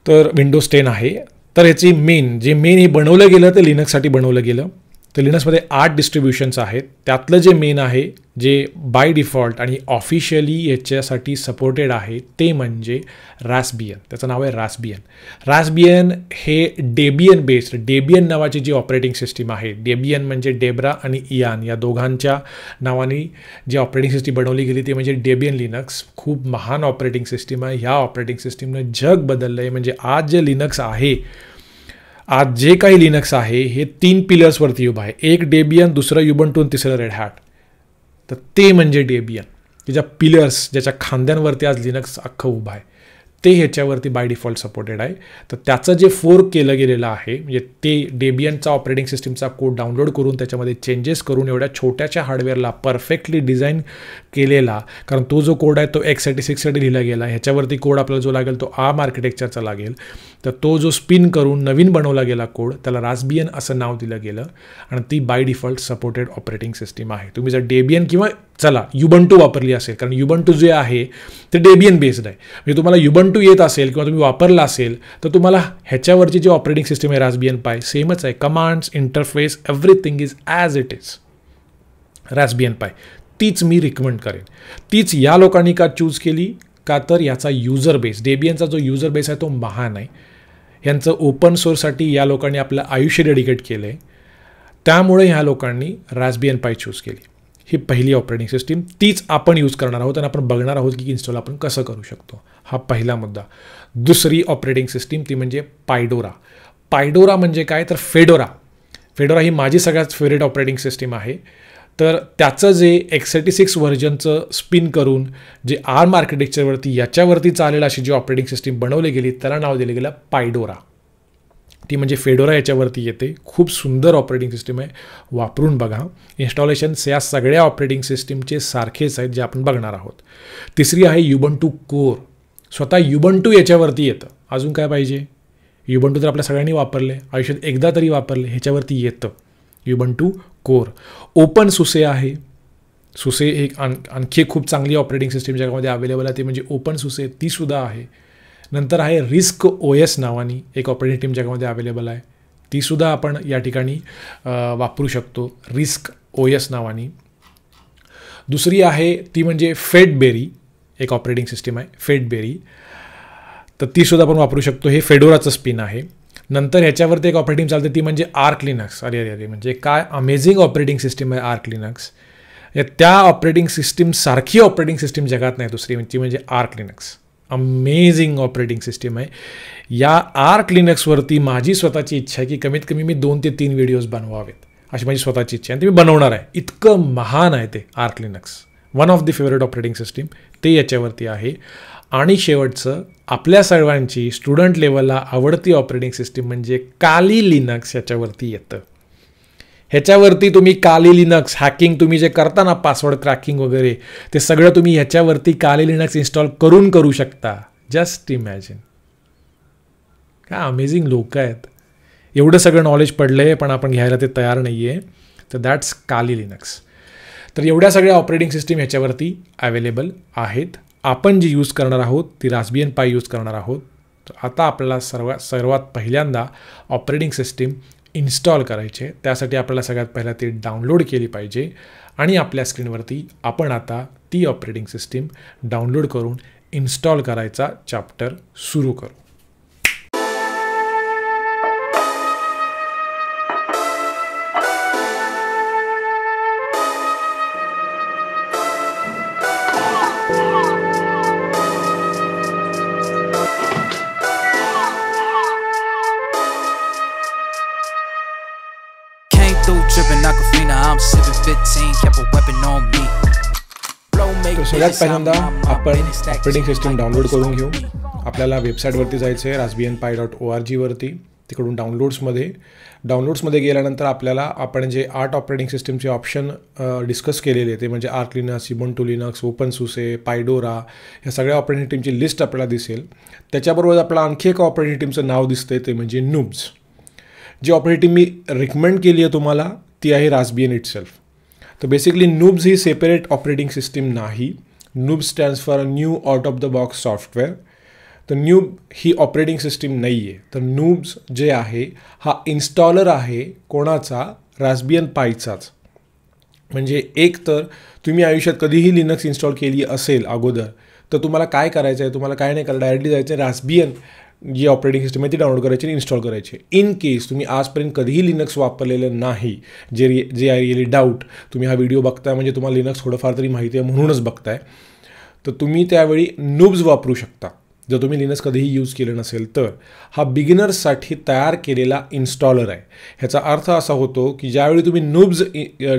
तर विंडोज 10 आहे. तर ह्याची मेन हे बनवलं गेलं ते लिनक्ससाठी बनवलं गेलं. तर लिनक्समध्ये 8 डिस्ट्रीब्युशन्स आहेत. त्यातलं जे मेन आहे, जे बाय डिफॉल्ट आणि ऑफिशियली याच्यासाठी सपोर्टेड आहे, ते म्हणजे रास्पियन. त्याचं नाव आहे रास्पियन. रास्पियन हे डेबियन बेस्ड, डेबियन नावाची जी ऑपरेटिंग सिस्टीम आहे, डेबियन म्हणजे डेब्रा आणि इयान या दोघांच्या नावाने जी ऑपरेटिंग सिस्टीम बनवली गेली ती म्हणजे डेबियन लिनक्स. खूप महान ऑपरेटिंग सिस्टीम आहे. ह्या ऑपरेटिंग सिस्टीमनं जग बदललं आहे. म्हणजे आज जे लिनक्स आहे, आज जे काही लिनक्स आहे हे 3 पिलर्सवरती उभं आहे. एक डेबियन, दुसरं युबंटू आणि तिसरं रेड हॅट. तर ते म्हणजे डेबियन, की ज्या पिलर्स, ज्याच्या खांद्यांवरती आज लिनक्स अख्खं उभं आहे, ते ह्याच्यावरती बाय डिफॉल्ट सपोर्टेड आहे. तर त्याचं जे फोर्क केलं गेलेलं आहे, म्हणजे ते डेबियनचा ऑपरेटिंग सिस्टीमचा कोड डाउनलोड करून त्याच्यामध्ये चेंजेस करून एवढ्या छोट्याच्या हार्डवेअरला परफेक्टली डिझाईन केलेला. कारण तो जो कोड आहे तो x86साठी लिहिला गेला. ह्याच्यावरती कोड आपल्याला जो लागेल तो ARM आर्किटेक्चरचा लागेल. तर तो जो स्पिन करून नवीन बनवला गेला कोड, त्याला रास्पियन असं नाव दिलं गेलं आणि ती by default supported operating system आहे. तुम्ही जर डेबियन किंवा चला युबंटू वापरली असेल, कारण युबंटू जे आहे ते डेबियन बेस्ड आहे. म्हणजे तुम्हाला युबंटू येत असेल किंवा तुम्ही वापरला असेल तर तुम्हाला ह्याच्यावरची जी ऑपरेटिंग सिस्टीम आहे रास्पियन पाय सेमच आहे. Commands, interface, everything is as it is. Raspbian Pi तीच मी रिकमेंड करेन. तीच या लोकांनी का चूज केली, का तर याचा युजर बेस, डेबियनचा जो युजर बेस आहे तो महान आहे. यांचं ओपन सोर्ससाठी या लोकांनी आपलं आयुष्य डेडिकेट केलं आहे. त्यामुळे ह्या लोकांनी रास्पियन पाय चूज केली. ही पहिली ऑपरेटिंग सिस्टीम, तीच आपण यूज करणार आहोत आणि आपण बघणार आहोत की इन्स्टॉल आपण कसं करू शकतो. हा पहिला मुद्दा. दुसरी ऑपरेटिंग सिस्टीम ती म्हणजे पायडोरा. पायडोरा म्हणजे काय तर फेडोरा. फेडोरा ही माझी सगळ्यात फेवरेट ऑपरेटिंग सिस्टीम आहे. तर त्याचं जे x86 व्हर्जनचं स्पिन करून जे ARM आर्किटेक्चरवरती याच्यावरती चालेल अशी जी ऑपरेटिंग सिस्टीम बनवली गेली त्याला नाव दिलं गेलं पायडोरा. ती म्हणजे फेडोरा याच्यावरती येते. खूप सुंदर ऑपरेटिंग सिस्टीम आहे, वापरून बघा. इन्स्टॉलेशन्स या सगळ्या ऑपरेटिंग सिस्टीमचे सारखेच आहेत जे आपण बघणार आहोत. तिसरी आहे युबंटू कोर. स्वतः युबंटू याच्यावरती येतं. अजून काय पाहिजे? युबंटू तर आपल्या सगळ्यांनी वापरले, आयुष्यात एकदा तरी वापरले, ह्याच्यावरती येतं युबंटू कोर. ओपन सुसे आहे. सुसे एक आणखी खूप चांगली ऑपरेटिंग सिस्टीम जगामध्ये अवेलेबल आहे, ती म्हणजे ओपन सुसे, तीसुद्धा आहे. नंतर आहे रिस्क OS नावानी एक ऑपरेटिंग सिस्टीम जगामध्ये अवेलेबल आहे, तीसुद्धा आपण या ठिकाणी वापरू शकतो, रिस्क OS नावानी. दुसरी आहे ती म्हणजे फेडबेरी, एक ऑपरेटिंग सिस्टीम आहे फेडबेरी, तर तीसुद्धा आपण वापरू शकतो. हे फेडोराचं स्पिन आहे. नंतर ह्याच्यावरती एक ऑपरेटिंग चालते ती म्हणजे आर्क लिनक्स. अरे म्हणजे काय अमेझिंग ऑपरेटिंग सिस्टीम आहे आर्क लिनक्स. त्या ऑपरेटिंग सिस्टीमसारखी ऑपरेटिंग सिस्टीम जगात नाही दुसरी, ती म्हणजे arc Linux. Amazing operating system आहे. या आर्क लिनक्सवरती माझी स्वतःची इच्छा आहे की कमीत कमी मी 2 ते 3 व्हिडिओज बनवावेत, अशी माझी स्वतःची इच्छा आहे आणि ते मी बनवणार आहे. इतकं महान आहे ते arc Linux. One of the favourite operating system ते याच्यावरती आहे. आणि शेवटचं आपल्या सर्वांची स्टुडंट लेवलला आवडती ऑपरेटिंग सिस्टीम म्हणजे काली लिनक्स याच्यावरती येतं. ह्याच्यावरती तुम्ही काली लिनक्स हॅकिंग तुम्ही जे करता ना, पासवर्ड क्रॅकिंग वगैरे, ते सगळं तुम्ही ह्याच्यावरती काली लिनक्स इन्स्टॉल करू शकता. Just imagine. काय अमेझिंग लोक आहेत. एवढं सगळं नॉलेज पडलं आहे पण आपण घ्यायला ते तयार नाही आहे. तर दॅट्स काली लिनक्स. तर एवढ्या सगळ्या ऑपरेटिंग सिस्टीम ह्याच्यावरती अवेलेबल आहेत. आपण जी यूज करणार आहोत ती रास्पियन पाय यूज करणार आहोत. तर आता आपल्याला सर्वात पहिल्यांदा ऑपरेटिंग सिस्टीम इन्स्टॉल करायचे. त्यासाठी आपल्याला सगळ्यात पहिला ती डाउनलोड केली पाहिजे आणि आपल्या स्क्रीनवरती आपण आता ती ऑपरेटिंग सिस्टीम डाउनलोड करून इन्स्टॉल करायचा चॅप्टर सुरू करू. सगळ्यात पहिल्यांदा आपण ऑपरेटिंग सिस्टीम डाउनलोड करून घेऊ. आपल्याला वेबसाईटवरती जायचं आहे raspbianpi.org वरती. तिकडून डाउनलोड्समध्ये गेल्यानंतर आपल्याला आपण जे 8 ऑपरेटिंग सिस्टीमचे ऑप्शन डिस्कस केलेले ते म्हणजे आर्क लिनक्स, उबुंटू लिनक्स, ओपनसुसे, पायडोरा ह्या सगळ्या ऑपरेटिंग टीमची लिस्ट आपल्याला दिसेल. त्याच्याबरोबर आपल्याला आणखी एक ऑपरेटिंग टीमचं नाव दिसतंय ते म्हणजे नूब्स. जी ऑपरेटिंग मी रिकमेंड केली आहे तुम्हाला ती आहे रास्बियन इटसेल्फ. तर बेसिकली नूब्स ही सेपरेट ऑपरेटिंग सिस्टीम नाही. Noob stands for new out of the box software. तर न्यूब ही ऑपरेटिंग सिस्टीम नाही आहे. तर नूब्स जे आहे हा इन्स्टॉलर आहे कोणाचा? रास्बियन पाईचाच. म्हणजे एक तर तुम्ही आयुष्यात कधीही लिनक्स इन्स्टॉल केली असेल अगोदर तर तुम्हाला काय करायचं आहे? तुम्हाला काय नाही करायचं, डायरेक्टली जायचं आहे रास्बियन जी ऑपरेटिंग सिस्टम आहे ती डाउनलोड करायची आणि इन्स्टॉल करायची. इन केस तुम्ही आजपर्यंत कधीही लिनक्स वापरलेलं नाही, जे आय रिअली डाऊट, तुम्ही हा व्हिडिओ बघताय म्हणजे तुम्हाला लिनक्स थोडंफार तरी माहिती आहे म्हणूनच बघताय, तर तुम्ही त्यावेळी नूब्स वापरू शकता. जर तुम्ही लिनक्स कधीही यूज केलं नसेल तर हा बिगिनर्ससाठी तयार केलेला इन्स्टॉलर आहे. ह्याचा अर्थ असा होतो की ज्यावेळी तुम्ही नूब्स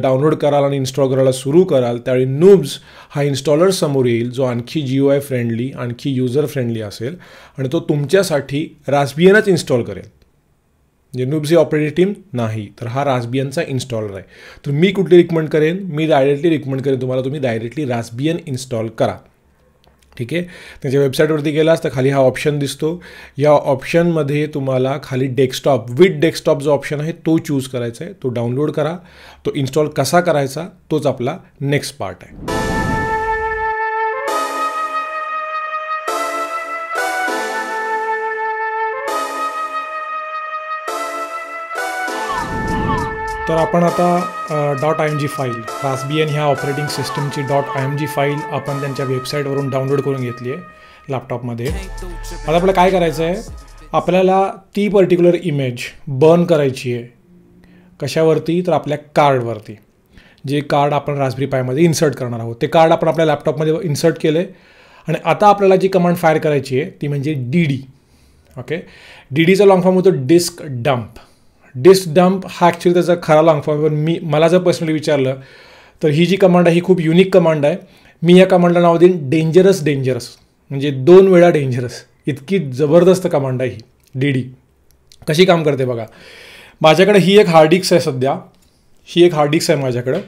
डाउनलोड कराल आणि इन्स्टॉल करायला सुरू कराल त्यावेळी नूब्स हा इन्स्टॉलर समोर येईल जो आणखी GUI फ्रेंडली, आणखी युजर फ्रेंडली असेल आणि तो तुमच्यासाठी रास्बियनच इन्स्टॉल करेल. म्हणजे नूब्स ही ऑपरेटिंग टीम नाही, तर हा रास्बियनचा इन्स्टॉलर आहे. तर मी कुठली रिकमेंड करेन? मी डायरेक्टली रिकमेंड करेन तुम्हाला तुम्ही डायरेक्टली रास्बियन इन्स्टॉल करा. ठीक आहे. त्याच्या वेबसाईटवरती गेलास तर खाली हा ऑप्शन दिसतो. या ऑप्शनमध्ये तुम्हाला खाली डेस्कटॉप विथ डेस्कटॉप जो ऑप्शन आहे तो चूज करायचा आहे. तो डाउनलोड करा. तो इन्स्टॉल कसा करायचा तोच आपला नेक्स्ट पार्ट आहे. तर आपण आता .img फाईल, रास्बियन ह्या ऑपरेटिंग सिस्टमची .img फाईल आपण त्यांच्या वेबसाईटवरून डाउनलोड करून घेतली आहे लॅपटॉपमध्ये. आता आपल्याला काय करायचं आहे? आपल्याला ती पर्टिक्युलर इमेज बर्न करायची आहे. कशावरती? तर आपल्या कार्डवरती. जे कार्ड आपण रास्पबेरी पायमध्ये इन्सर्ट करणार आहोत ते कार्ड आपण आपल्या लॅपटॉपमध्ये इन्सर्ट केलं आहे. आणि आता आपल्याला जी कमांड फायर करायची आहे ती म्हणजे DD. ओके. DDचा लॉंग फॉर्म होतो डिस्क डंप. डिस्क डंप हा ॲक्च्युली त्याचा खरा लॉंग फॉर्म. पण मला जर पर्सनली विचारलं तर ही जी कमांड आहे ही खूप युनिक कमांड आहे. मी या कमांडला नाव देईन डेंजरस. म्हणजे 2 वेळा डेंजरस. इतकी जबरदस्त कमांड आहे ही DD. कशी काम करते बघा. माझ्याकडे ही एक हार्ड डिस्क आहे सध्या. ही एक हार्ड डिस्क आहे माझ्याकडं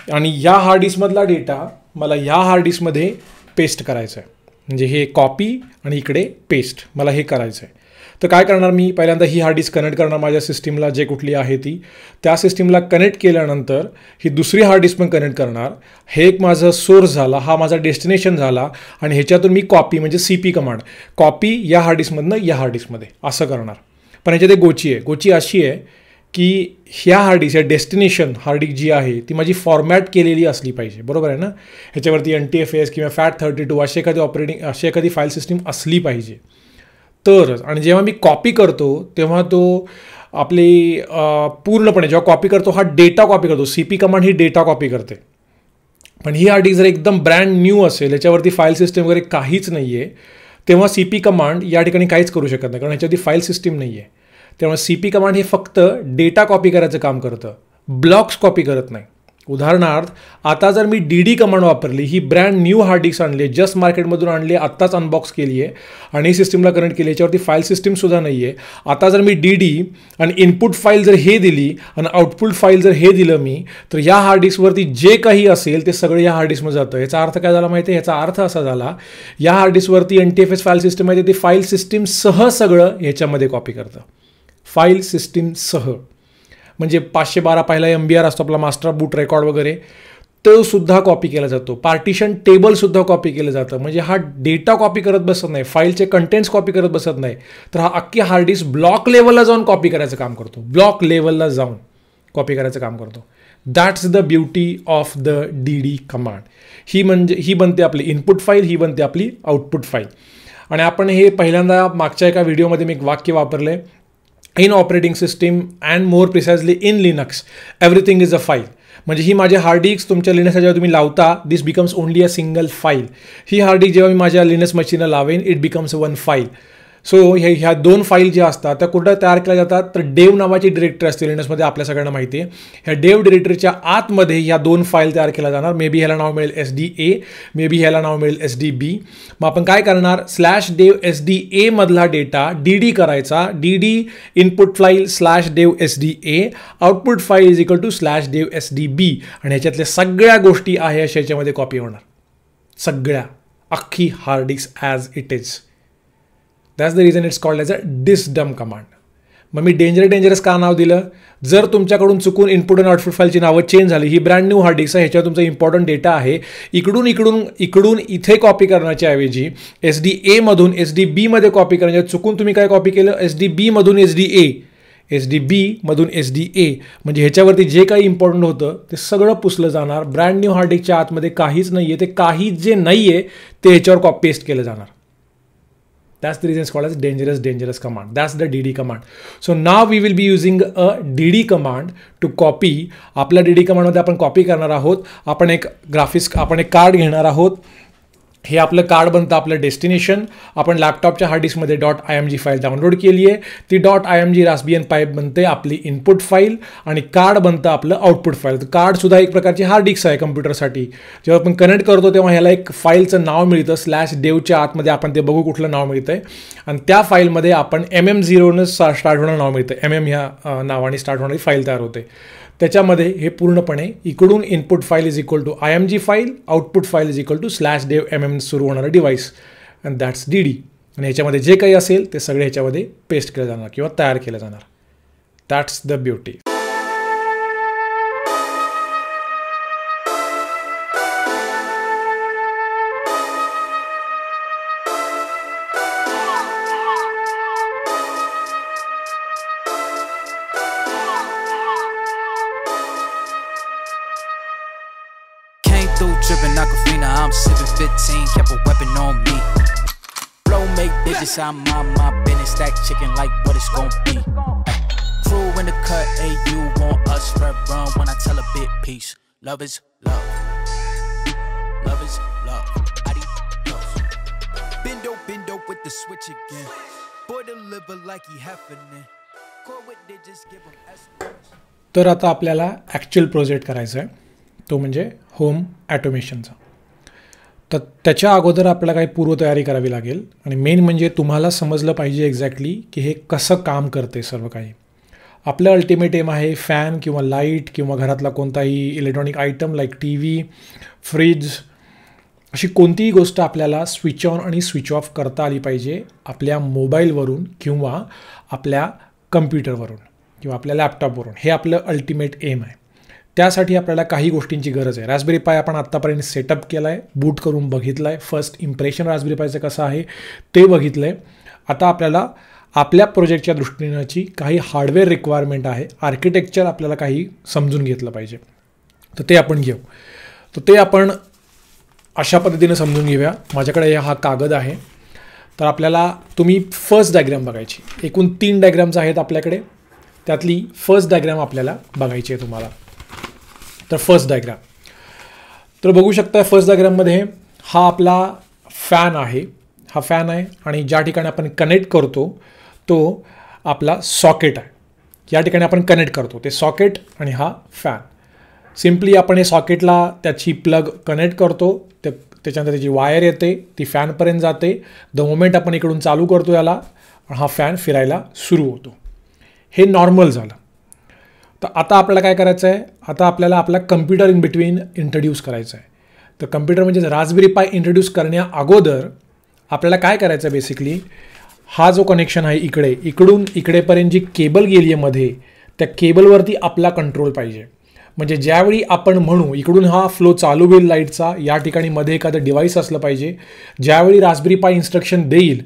आणि या हार्ड डिस्कमधला डेटा मला या हार्ड डिस्कमध्ये पेस्ट करायचा आहे. म्हणजे हे कॉपी आणि इकडे पेस्ट मला हे करायचं आहे. तर काय करणार मी? पहिल्यांदा ही हार्ड डिस्क कनेक्ट करणार माझ्या सिस्टीमला, जे कुठली आहे ती. त्या सिस्टीमला कनेक्ट केल्यानंतर ही दुसरी हार्ड डिस्क पण कनेक्ट करणार. हे एक माझं सोर्स झाला, हा माझा डेस्टिनेशन झाला आणि ह्याच्यातून मी कॉपी म्हणजे CP कमांड कॉपी या हार्ड डिस्कमधनं या हार्ड डिस्कमध्ये असं करणार. पण ह्याच्यात एक गोची आहे. गोची अशी आहे की ह्या हार्ड डिस्क, या डेस्टिनेशन हार्ड डिस्क जी आहे ती माझी फॉर्मॅट केलेली असली पाहिजे. बरोबर आहे ना? ह्याच्यावरती NTFS किंवा FAT32 अशी एखादी फाईल सिस्टीम असली पाहिजे तरच. आणि जेव्हा मी कॉपी करतो तेव्हा तो आपली पूर्णपणे जेव्हा कॉपी करतो हा डेटा कॉपी करतो. CP कमांड ही डेटा कॉपी करते. पण ही हार्ड डिस्क जर एकदम ब्रँड न्यू असेल, याच्यावरती फाईल सिस्टीम वगैरे काहीच नाही आहे, तेव्हा CP कमांड या ठिकाणी काहीच करू शकत नाही कारण ह्याच्यावरती फाईल सिस्टीम नाही आहे. त्यामुळे CP कमांड हे फक्त डेटा कॉपी करायचं काम करतं, ब्लॉक्स कॉपी करत नाही. उदाहरणार्थ आता जर मी DD कमांड वापरली, ही ब्रँड न्यू हार्ड डिस्क आणली आहे, जस्ट मार्केटमधून आणली आहे, आत्ताच अनबॉक्स केली आहे आणि सिस्टीमला कनेक्ट केली, याच्यावरती फाईल सिस्टीमसुद्धा नाही आहे. आता जर मी DD आणि इनपुट फाईल जर हे दिली आणि आउटपुट फाईल जर हे दिलं मी, तर या हार्ड डिस्कवरती जे काही असेल ते सगळं या हार्ड डिस्कमध्ये जातं. याचा अर्थ काय झाला माहिती आहे? याचा अर्थ असा झाला, या हार्ड डिस्कवरती NTFS फाईल सिस्टीम आहे, ते फाईल सिस्टीमसह सगळं ह्याच्यामध्ये कॉपी करतं. फाईल सिस्टीमसह म्हणजे 512 पहिला MBR असतो आपला मास्टर बूट रेकॉर्ड वगैरे, तो सुद्धा कॉपी केला जातो. पार्टिशन टेबलसुद्धा कॉपी केलं जातं. म्हणजे हा डेटा कॉपी करत बसत नाही, फाईलचे कंटेंट्स कॉपी करत बसत नाही, तर हा अख्खी हार्ड डिस्क ब्लॉक लेवलला जाऊन कॉपी करायचं काम करतो. ब्लॉक लेवलला जाऊन कॉपी करायचं काम करतो. That's the beauty of the DD command. ही बनते आपली इनपुट फाईल, ही बनते आपली आउटपुट फाईल. आणि आपण हे पहिल्यांदा मागच्या एका व्हिडिओमध्ये मी एक वाक्य वापरलं आहे, in operating system and more precisely in Linux everything is a file. म्हणजे ही माझी हार्ड डिस्क तुमच्या लिनक्सला जेव्हा तुम्ही लावता, this becomes only a single file. ही हार्ड डिस्क जेव्हा मी माझ्या लिनक्स मशीनला लावेन, it becomes one file. So ह्या 2 फाईल ज्या असतात त्या कुठं तयार केल्या जातात, तर डेव नावाची डिरेक्टरी असते लिनक्समध्ये, आपल्या सगळ्यांना माहिती आहे. ह्या डेव डिरेक्टरीच्या आतमध्ये ह्या 2 फाईल तयार केल्या जाणार. मे बी ह्याला नाव मिळेल SDA, मे बी ह्याला नाव मिळेल SDB. मग आपण काय करणार, /dev SDA मधला डेटा DD करायचा, DD input file /dev SDA, output file is equal to /dev SDB, आणि ह्याच्यातल्या सगळ्या गोष्टी आहे अशा ह्याच्यामध्ये कॉपी होणार, सगळ्या, अख्खी hard disk as it is. That's the reason it's called as a disk dump command. मग मी डेंजरस का नाव दिलं, जर तुमच्याकडून चुकून इनपुट आणि आउटपुट फाईलची नावं चेंज झाली, ही ब्रँड न्यू हार्ड डिस्क आहे, ह्याच्यावर तुमचा इम्पॉर्टंट डेटा आहे, इकडून इथे कॉपी करण्याच्या ऐवजी SDA मधून SDB मध्ये कॉपी करण्याच्या, चुकून तुम्ही काय कॉपी केलं, SDB मधून SDA, SDB मधून SDA, म्हणजे ह्याच्यावरती जे काही इम्पॉर्टंट होतं ते सगळं पुसलं जाणार. ब्रँड न्यू हार्ड डिस्कच्या आतमध्ये काहीच नाही आहे, ते काही जे नाही आहे ते ह्याच्यावर कॉपी पेस्ट केलं जाणार. That's the reason it's called as dangerous command. That's the DD command. So now we will be using a DD command to copy. आपल्या DD command मध्ये आपण कॉपी करणार आहोत. आपण एक कार्ड घेणार आहोत. हे आपलं कार्ड बनतं आपलं डेस्टिनेशन. आपण लॅपटॉपच्या हार्ड डिस्कमध्ये .img फाईल डाउनलोड केली आहे. ती .img रास्बियन पाईप बनते आपली इनपुट फाईल, आणि कार्ड बनतं आपलं आउटपुट फाईल. कार्डसुद्धा एक प्रकारची हार्ड डिस्क आहे कम्प्युटरसाठी. जेव्हा आपण कनेक्ट करतो तेव्हा ह्याला एक फाईलचं नाव मिळतं, /devच्या आतमध्ये आपण ते बघू कुठलं नाव मिळतं आहे, आणि त्या फाईलमध्ये आपण MM0 स्टार्ट होणारं नाव मिळतं. ह्या नावाने स्टार्ट होणारी फाईल तयार होते. त्याच्यामध्ये हे पूर्णपणे इकडून input file is equal to IMG file, output file is equal to /dev सुरू होणारं डिव्हाइस, अँड दॅट्स DD. आणि ह्याच्यामध्ये जे काही असेल ते सगळे ह्याच्यामध्ये पेस्ट केलं जाणार किंवा तयार केलं जाणार. That's the beauty. Trippin' Aquafina, I'm sippin' 15, kept a weapon on me. Flow make digits, I'm on my business, stack chicken like what it's gon' be. Crew in the cut, hey, you want us, red run when I tell a bit peace. Love is love. Love is love. Adios. Bendo with the switch again. Boy deliver like he happening. Core with digits, give him S. तर आता आपल्याला actual project करायचा आहे, तो म्हणजे home ॲटोमेशनचा. तर त्याच्या अगोदर आपल्याला काही पूर्वतयारी करावी लागेल, आणि मेन म्हणजे तुम्हाला समजलं पाहिजे एक्झॅक्टली की हे कसं काम करते सर्व काही. आपलं अल्टिमेट एम आहे फॅन किंवा लाईट किंवा घरातला कोणताही electronic item like TV, fridge, अशी कोणतीही गोष्ट आपल्याला स्विच ऑन आणि स्विच ऑफ करता आली पाहिजे आपल्या मोबाईलवरून किंवा आपल्या कम्प्युटरवरून किंवा आपल्या लॅपटॉपवरून. हे आपलं अल्टिमेट एम आहे. त्यासाठी आपल्याला काही गोष्टींची गरज आहे. रास्पबेरी पाय आपण आत्तापर्यंत सेटअप केला आहे, बूट करून बघितलं आहे, फर्स्ट इम्प्रेशन रास्पबेरी पायचं कसं आहे ते बघितलं आहे. आता आपल्याला आपल्या प्रोजेक्टच्या दृष्टीनेची काही हार्डवेअर रिक्वायरमेंट आहे, आर्किटेक्चर आपल्याला काही समजून घेतलं पाहिजे, तर ते आपण घेऊ. तर ते आपण अशा पद्धतीने समजून घेऊया. माझ्याकडे हा कागद आहे. तर आपल्याला तुम्ही फर्स्ट डायग्राम बघायची. एकूण 3 डायग्राम्स आहेत आपल्याकडे, त्यातली फर्स्ट डायग्राम आपल्याला बघायची आहे तुम्हाला. तर फर्स्ट डायग्राम तर बघू शकता. फर्स्ट डायग्राममध्ये हा आपला फॅन आहे, हा फॅन आहे, आणि ज्या ठिकाणी आपण कनेक्ट करतो तो आपला सॉकेट आहे. या ठिकाणी आपण कनेक्ट करतो ते सॉकेट, आणि हा फॅन. सिम्पली आपण हे सॉकेटला त्याची प्लग कनेक्ट करतो, त्याच्यानंतर त्याची वायर येते, ती फॅनपर्यंत जाते. द मोमेंट आपण इकडून चालू करतो याला, हा फॅन फिरायला सुरू होतो. हे नॉर्मल झालं. तर आता आपल्याला काय करायचं आहे, आता आपल्याला आपला कम्प्युटर इन बिटवीन इंट्रोड्यूस करायचं आहे. तर कम्प्युटर म्हणजे रास्पबेरी पाय इंट्रोड्यूस करण्या अगोदर आपल्याला काय करायचं आहे, बेसिकली हा जो कनेक्शन आहे इकडून इकडेपर्यंत जी केबल गेली आहे मध्ये, त्या केबलवरती आपला कंट्रोल पाहिजे. म्हणजे ज्यावेळी आपण म्हणू इकडून हा फ्लो चालू होईल लाईटचा, या ठिकाणी मध्ये एखादं डिव्हाइस असलं पाहिजे. ज्यावेळी रास्पबेरी पाय इन्स्ट्रक्शन देईल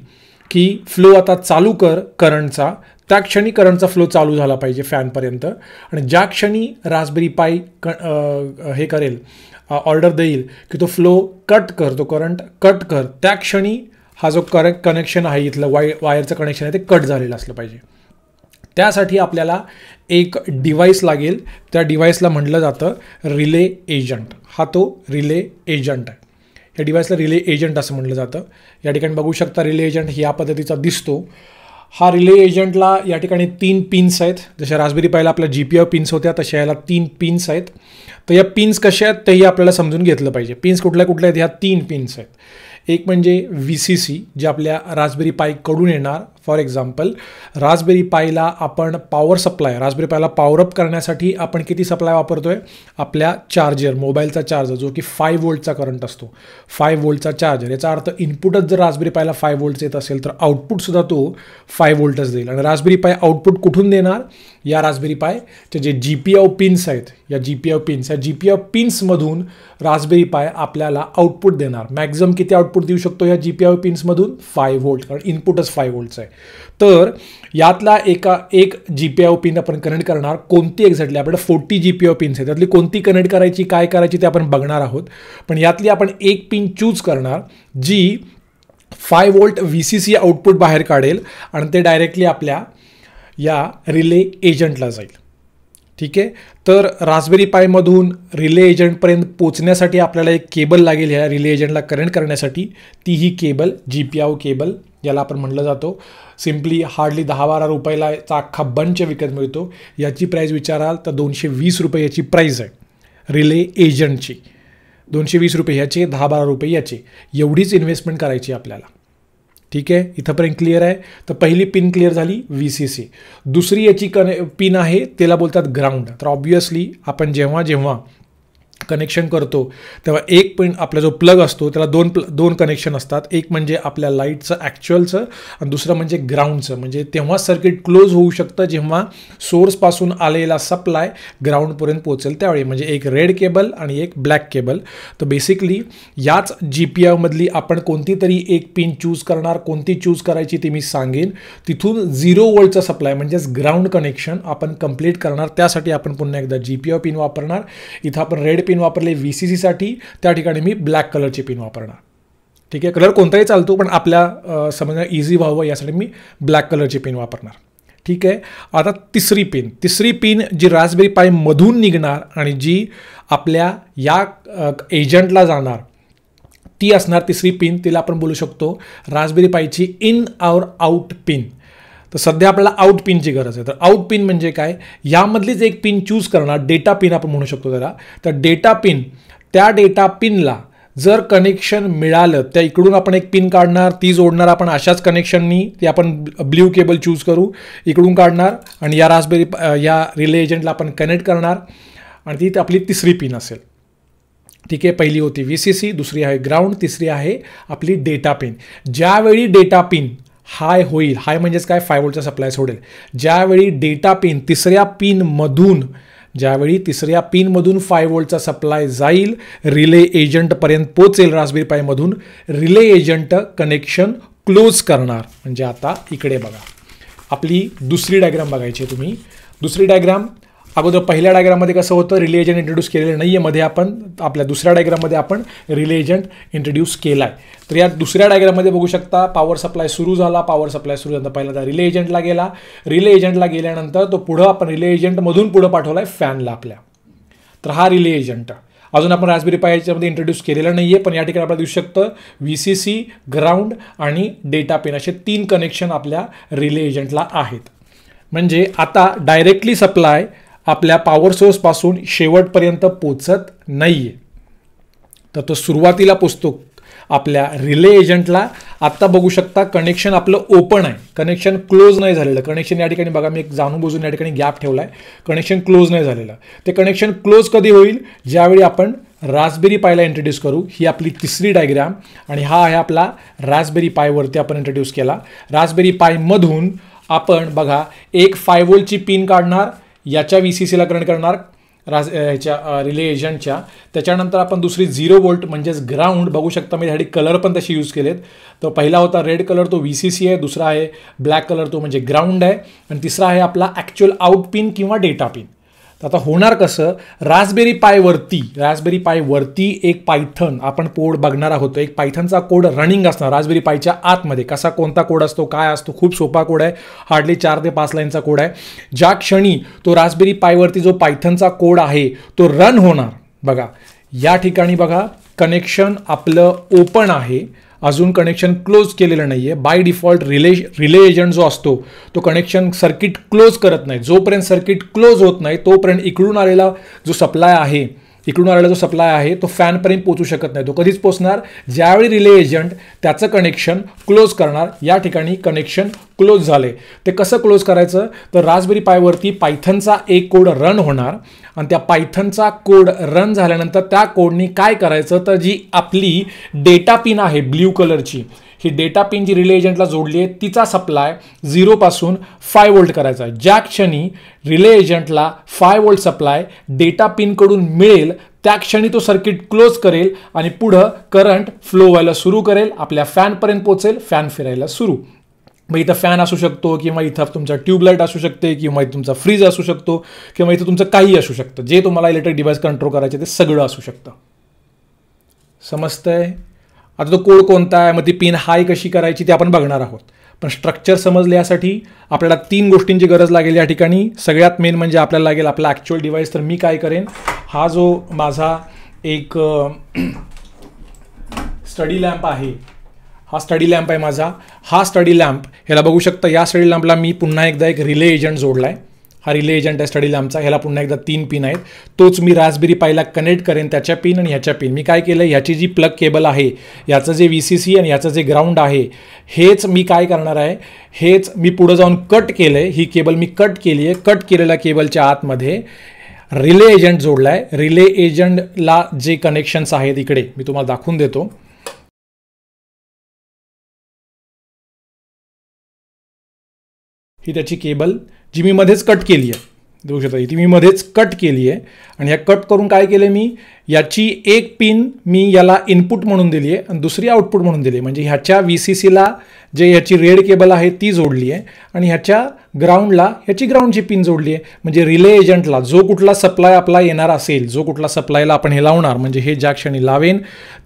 की फ्लो आता चालू कर करंटचा, त्या क्षणी करंटचा फ्लो चालू झाला पाहिजे फॅनपर्यंत. आणि ज्या क्षणी रास्पबेरी पाय हे करेल, ऑर्डर देईल की तो फ्लो कट कर, तो करंट कट कर, त्या क्षणी हा जो कनेक्शन आहे इथलं वायरचं कनेक्शन आहे ते कट झालेलं असलं पाहिजे. त्यासाठी आपल्याला एक डिव्हाइस लागेल. त्या डिव्हाइसला म्हटलं जातं रिले एजंट. हा तो रिले एजंट आहे. या डिव्हाइसला रिले एजंट असं म्हटलं जातं. या ठिकाणी बघू शकता रिले एजंट या पद्धतीचा दिसतो. हा रिले एजंटला या ठिकाणी 3 पिन्स आहेत. जशा रास्पबेरी पायला आपल्या GPIO पिन्स होत्या तशा याला 3 पिन्स आहेत. तर या पिन्स कशा आहेत तेही आपल्याला समजून घेतलं पाहिजे. पिन्स कुठल्या कुठल्या आहेत? ह्या 3 पिन्स आहेत. एक म्हणजे VCC जे आपल्या रास्पबेरी पायकडून येणार. फॉर एक्झाम्पल रास्पबेरी पायला आपण पॉवर सप्लाय, रास्पबेरी पायला पॉवरअप करण्यासाठी आपण किती सप्लाय वापरतोय? आपल्या चार्जर, मोबाईलचा चार्जर जो की 5 वोल्टचा करंट असतो, 5 वोल्टचा चार्जर. याचा अर्थ इनपुटच जर रास्पबेरी पायला 5 वोल्टचं येत असेल तर आउटपुटसुद्धा तो 5 वोल्टच देईल. आणि रास्पबेरी पाय आउटपुट कुठून देणार? या रास्पबेरी पायचे जे GPIO पिन्स आहेत, या GPIO पिन्समधून रास्पबेरी पाय आपल्याला आउटपुट देणार. मॅक्झिमम किती आउटपुट देऊ शकतो या GPIO पिन्समधून? 5 वोल्ट, कारण इनपुटच 5 वोल्टचं आहे. तर यातला एक GPIO पिन आपण कनेक्ट करणार. कोणती एक्झॅक्टली? आपल्याला 40 GPIO पिन्स आहेत, त्यातली कोणती कनेक्ट करायची, काय करायची ते आपण बघणार आहोत. पण यातली आपण एक पिन चूज करणार जी 5 वोल्ट VCC आउटपुट बाहेर काढेल आणि ते डायरेक्टली आपल्या या रिले एजंटला जाईल. ठीक आहे. तर रास्पबेरी पायमधून रिले एजंटपर्यंत पोचण्यासाठी आपल्याला एक केबल लागेल ह्या रिले एजंटला कनेक्ट करण्यासाठी. ती ही केबल GPIO केबल याला आपण म्हणलं जातो. सिम्पली हार्डली 10-12 रुपयाला याचा अख्खा बंच विकत मिळतो. याची प्राईस विचाराल तर 220 रुपये याची प्राईस आहे रिले एजंटची. 220 रुपये ह्याचे, 10-12 रुपये याचे. एवढीच इन्व्हेस्टमेंट करायची आपल्याला. ठीक आहे. इथंपर्यंत क्लिअर आहे. तर पहिली पिन क्लिअर झाली VCC. दुसरी याची पिन आहे त्याला बोलतात ग्राउंड. तर ऑब्व्हियसली आपण जेव्हा कनेक्शन करतो तेव्हा एक पिन आपला जो प्लग असतो त्याला दोन कनेक्शन असतात. एक म्हणजे आपल्या लाईटचं ॲक्च्युअलचं आणि दुसरं म्हणजे ग्राउंडचं. म्हणजे तेव्हा सर्किट क्लोज होऊ शकतं जेव्हा सोर्सपासून आलेला सप्लाय ग्राउंडपर्यंत पोहोचेल त्यावेळी. म्हणजे एक रेड केबल आणि एक ब्लॅक केबल. तर बेसिकली याच GPIOमधली आपण कोणती तरी एक पिन चूज करणार. कोणती चूज करायची ती मी सांगेन. तिथून 0 वोल्टचा सप्लाय म्हणजेच ग्राउंड कनेक्शन आपण कंप्लीट करणार. त्यासाठी आपण पुन्हा एकदा GPIO पिन वापरणार. इथं आपण रेड पिन वापरले VCC साठी, त्या ठिकाणी मी ब्लॅक कलरची पिन वापरणार. ठीक आहे. कलर कोणताही चालतो पण आपल्या समजणं इझी व्हावं यासाठी मी ब्लॅक कलरची पिन वापरणार. ठीक आहे. आता तिसरी पिन जी रास्पबेरी पाय मधून निघणार आणि जी आपल्या या एजंटला जाणार ती असणार तिसरी पिन. तिला आपण बोलू शकतो रास्पबेरी पायची इन और आउट पिन. तर सध्या आपल्याला आउट पिनची गरज आहे. तर आउट पिन म्हणजे काय? यामधलीच एक पिन चूज करणार. डेटा पिन आपण म्हणू शकतो त्याला. तर डेटा पिन, त्या डेटा पिनला जर कनेक्शन मिळालं त्या इकडून आपण एक पिन काढणार, ती जोडणार आपण अशाच कनेक्शननी. ती आपण ब्ल्यू केबल चूज करू, इकडून काढणार आणि या रिले एजंटला आपण कनेक्ट करणार आणि ती आपली तिसरी पिन असेल. ठीक आहे. पहिली होती VCC, दुसरी आहे ग्राउंड, तिसरी आहे आपली डेटा पिन. ज्यावेळी डेटा पिन हाय होईल, हाय म्हणजेच काय? 5 वोल्टचा सप्लाय सोडेल. ज्यावेळी डेटा पिन तिसऱ्या पिनमधून 5 वोल्टचा सप्लाय जाईल, रिले एजंटपर्यंत पोचेल रास्पबेरी पायमधून, रिले एजंट कनेक्शन क्लोज करणार. म्हणजे आता इकडे बघा, आपली दुसरी डायग्राम बघायची आहे तुम्ही. दुसरी डायग्राम अगोदर पहिल्या डायग्राममध्ये कसं होतं? रिले एजंट इंट्रोड्यूस केलेलं नाही आहे. मध्ये आपण आपल्या दुसऱ्या डायग्राममध्ये आपण रिले एजंट इंट्रोड्यूस केला आहे. तर या दुसऱ्या डायग्राममध्ये बघू शकता पॉवर सप्लाय सुरू झाला. पॉवर सप्लाय सुरू झाला पहिल्यांदा रिले एजंटला गेला. रिले एजंटला गेल्यानंतर तो पुढं आपण रिले एजंटमधून पुढं पाठवला आहे फॅनला आपल्या. तर हा रिले एजंट अजून आपण रास्पबेरी पाय याच्यामध्ये इंट्रोड्यूस केलेलं नाही आहे. पण या ठिकाणी आपल्याला दिसू शकतं VCC, ग्राउंड आणि डेटा पिन असे 3 कनेक्शन आपल्या रिले एजंटला आहेत. म्हणजे आता डायरेक्टली सप्लाय आपल्या पॉवर सोर्सपासून शेवटपर्यंत पोचत नाही आहे. तर तो सुरुवातीला पोचतो आपल्या रिले एजंटला. आत्ता बघू शकता कनेक्शन आपलं ओपन आहे, कनेक्शन क्लोज नाही झालेलं. कनेक्शन या ठिकाणी बघा, मी एक जाणून बुजून या ठिकाणी गॅप ठेवला आहे. कनेक्शन क्लोज नाही झालेलं. ते कनेक्शन क्लोज कधी होईल? ज्यावेळी आपण रास्पबेरी पायला इंट्रोड्यूस करू. ही आपली तिसरी डायग्राम आणि हा आहे आपला रास्पबेरी पायवरती आपण इंट्रोड्यूस केला. रास्पबेरी पायमधून आपण बघा एक 5 वोल्टची पिन काढणार, याच्या VCCला कनेक्ट करणार ह्याच्या रिले एजंटच्या. त्याच्यानंतर आपण दुसरी 0 वोल्ट म्हणजेच ग्राउंड बघू शकता. मी ह्यासाठी कलर पण तशी यूज केलेत. तर पहिला होता रेड कलर, तो VCC आहे. दुसरा आहे ब्लॅक कलर, तो म्हणजे ग्राउंड आहे. आणि तिसरा आहे आपला ॲक्च्युअल आउट पिन किंवा डेटा पिन. तर आता होणार कसं? रास्पबेरी पायवरती एक पायथन आपण कोड बघणार आहोत. एक पायथनचा कोड रनिंग असणार रास्पबेरी पायच्या आतमध्ये. कसा कोणता कोड असतो, काय असतो? खूप सोपा कोड आहे. हार्डली 4 ते 5 लाईनचा कोड आहे. ज्या क्षणी तो रास्पबेरी पायवरती जो पायथनचा कोड आहे तो रन होणार, बघा या ठिकाणी बघा कनेक्शन आपलं ओपन आहे, अजून कनेक्शन क्लोज केलेलं नाही आहे. बाय डिफॉल्ट रिले एजंट जो असतो तो कनेक्शन सर्किट क्लोज करत नाही. जोपर्यंत सर्किट क्लोज होत नाही तोपर्यंत इकडून आलेला जो सप्लाय आहे तो फॅनपर्यंत पोहोचू शकत नाही. तो कधीच पोहोचणार ज्यावेळी रिले एजंट त्याचं कनेक्शन क्लोज करणार. या ठिकाणी कनेक्शन क्लोज झाले. ते कसं क्लोज करायचं तर रास्पबेरी पायवरती पायथनचा एक कोड रन होणार आणि त्या पायथनचा कोड रन झाल्यानंतर त्या कोडनी काय करायचं तर जी आपली डेटा पिन आहे ब्ल्यू कलरची, ही डेटा पिन जी रिले एजंटला जोडली आहे तिचा सप्लाय 0 पासून 5 वोल्ट करायचा आहे. ज्या क्षणी रिले एजंटला 5 वोल्ट सप्लाय डेटा पिनकडून मिळेल त्या क्षणी तो सर्किट क्लोज करेल आणि पुढं करंट फ्लो व्हायला सुरू करेल, आपल्या फॅनपर्यंत पोहोचेल, फॅन फिरायला सुरू. मग इथं फॅन असू शकतो किंवा इथं तुमचा ट्यूबलाईट असू शकते किंवा इथं तुमचा फ्रीज असू शकतो किंवा इथं तुमचं काही असू शकतं. जे तुम्हाला इलेक्ट्रिक डिव्हाइस कंट्रोल करायचे ते सगळं असू शकतं. समजतंय? आता तो कोड कोणता आहे, मग ती पिन हाय कशी करायची ते आपण बघणार आहोत. पण स्ट्रक्चर समजले यासाठी आपल्याला 3 गोष्टींची गरज लागेल या ठिकाणी. सगळ्यात मेन म्हणजे आपल्याला लागेल आपला ॲक्च्युअल डिव्हाइस. तर मी काय करेन, हा जो माझा एक स्टडी लॅम्प आहे, हा स्टडी लॅम्प आहे माझा. हा स्टडी लॅम्प ह्याला बघू शकता, या स्टडी लॅम्पला मी पुन्हा एकदा एक रिले एजंट जोडला आहे. हा रिले एजंट आहे स्टडी लॅम्पचा. ह्याला पुन्हा एकदा 3 पिन आहेत. तोच मी रास्पबेरी पायला कनेक्ट करेन, त्याच्या पिन आणि ह्याच्या पिन. मी काय केलं, ह्याची जी प्लग केबल आहे, याचं जे VCC आणि याचं जे ग्राउंड आहे, हेच मी काय करणार आहे, हेच मी पुढं जाऊन कट केलं आहे. ही केबल मी कट केली आहे. कट केलेल्या केबलच्या आतमध्ये रिले एजंट जोडला आहे. रिले एजंटला जे कनेक्शन्स आहेत इकडे मी तुम्हाला दाखवून देतो. ही त्याची केबल जी मी मध्येच कट केली आहे, बघू शकता ती मी मध्येच कट केली आहे. आणि ह्या कट करून काय केलं मी, याची एक पिन मी याला इनपुट म्हणून दिली आहे आणि दुसरी आउटपुट म्हणून दिली आहे. म्हणजे ह्याच्या VCCला जे ह्याची रेड केबल आहे ती जोडली आहे आणि ह्याच्या ग्राउंडला ह्याची ग्राउंडची पिन जोडली आहे. म्हणजे रिले एजंटला जो कुठला सप्लाय आपला येणार असेल, जो कुठला सप्लायला आपण हे लावणार, म्हणजे हे ज्या क्षणी लावेन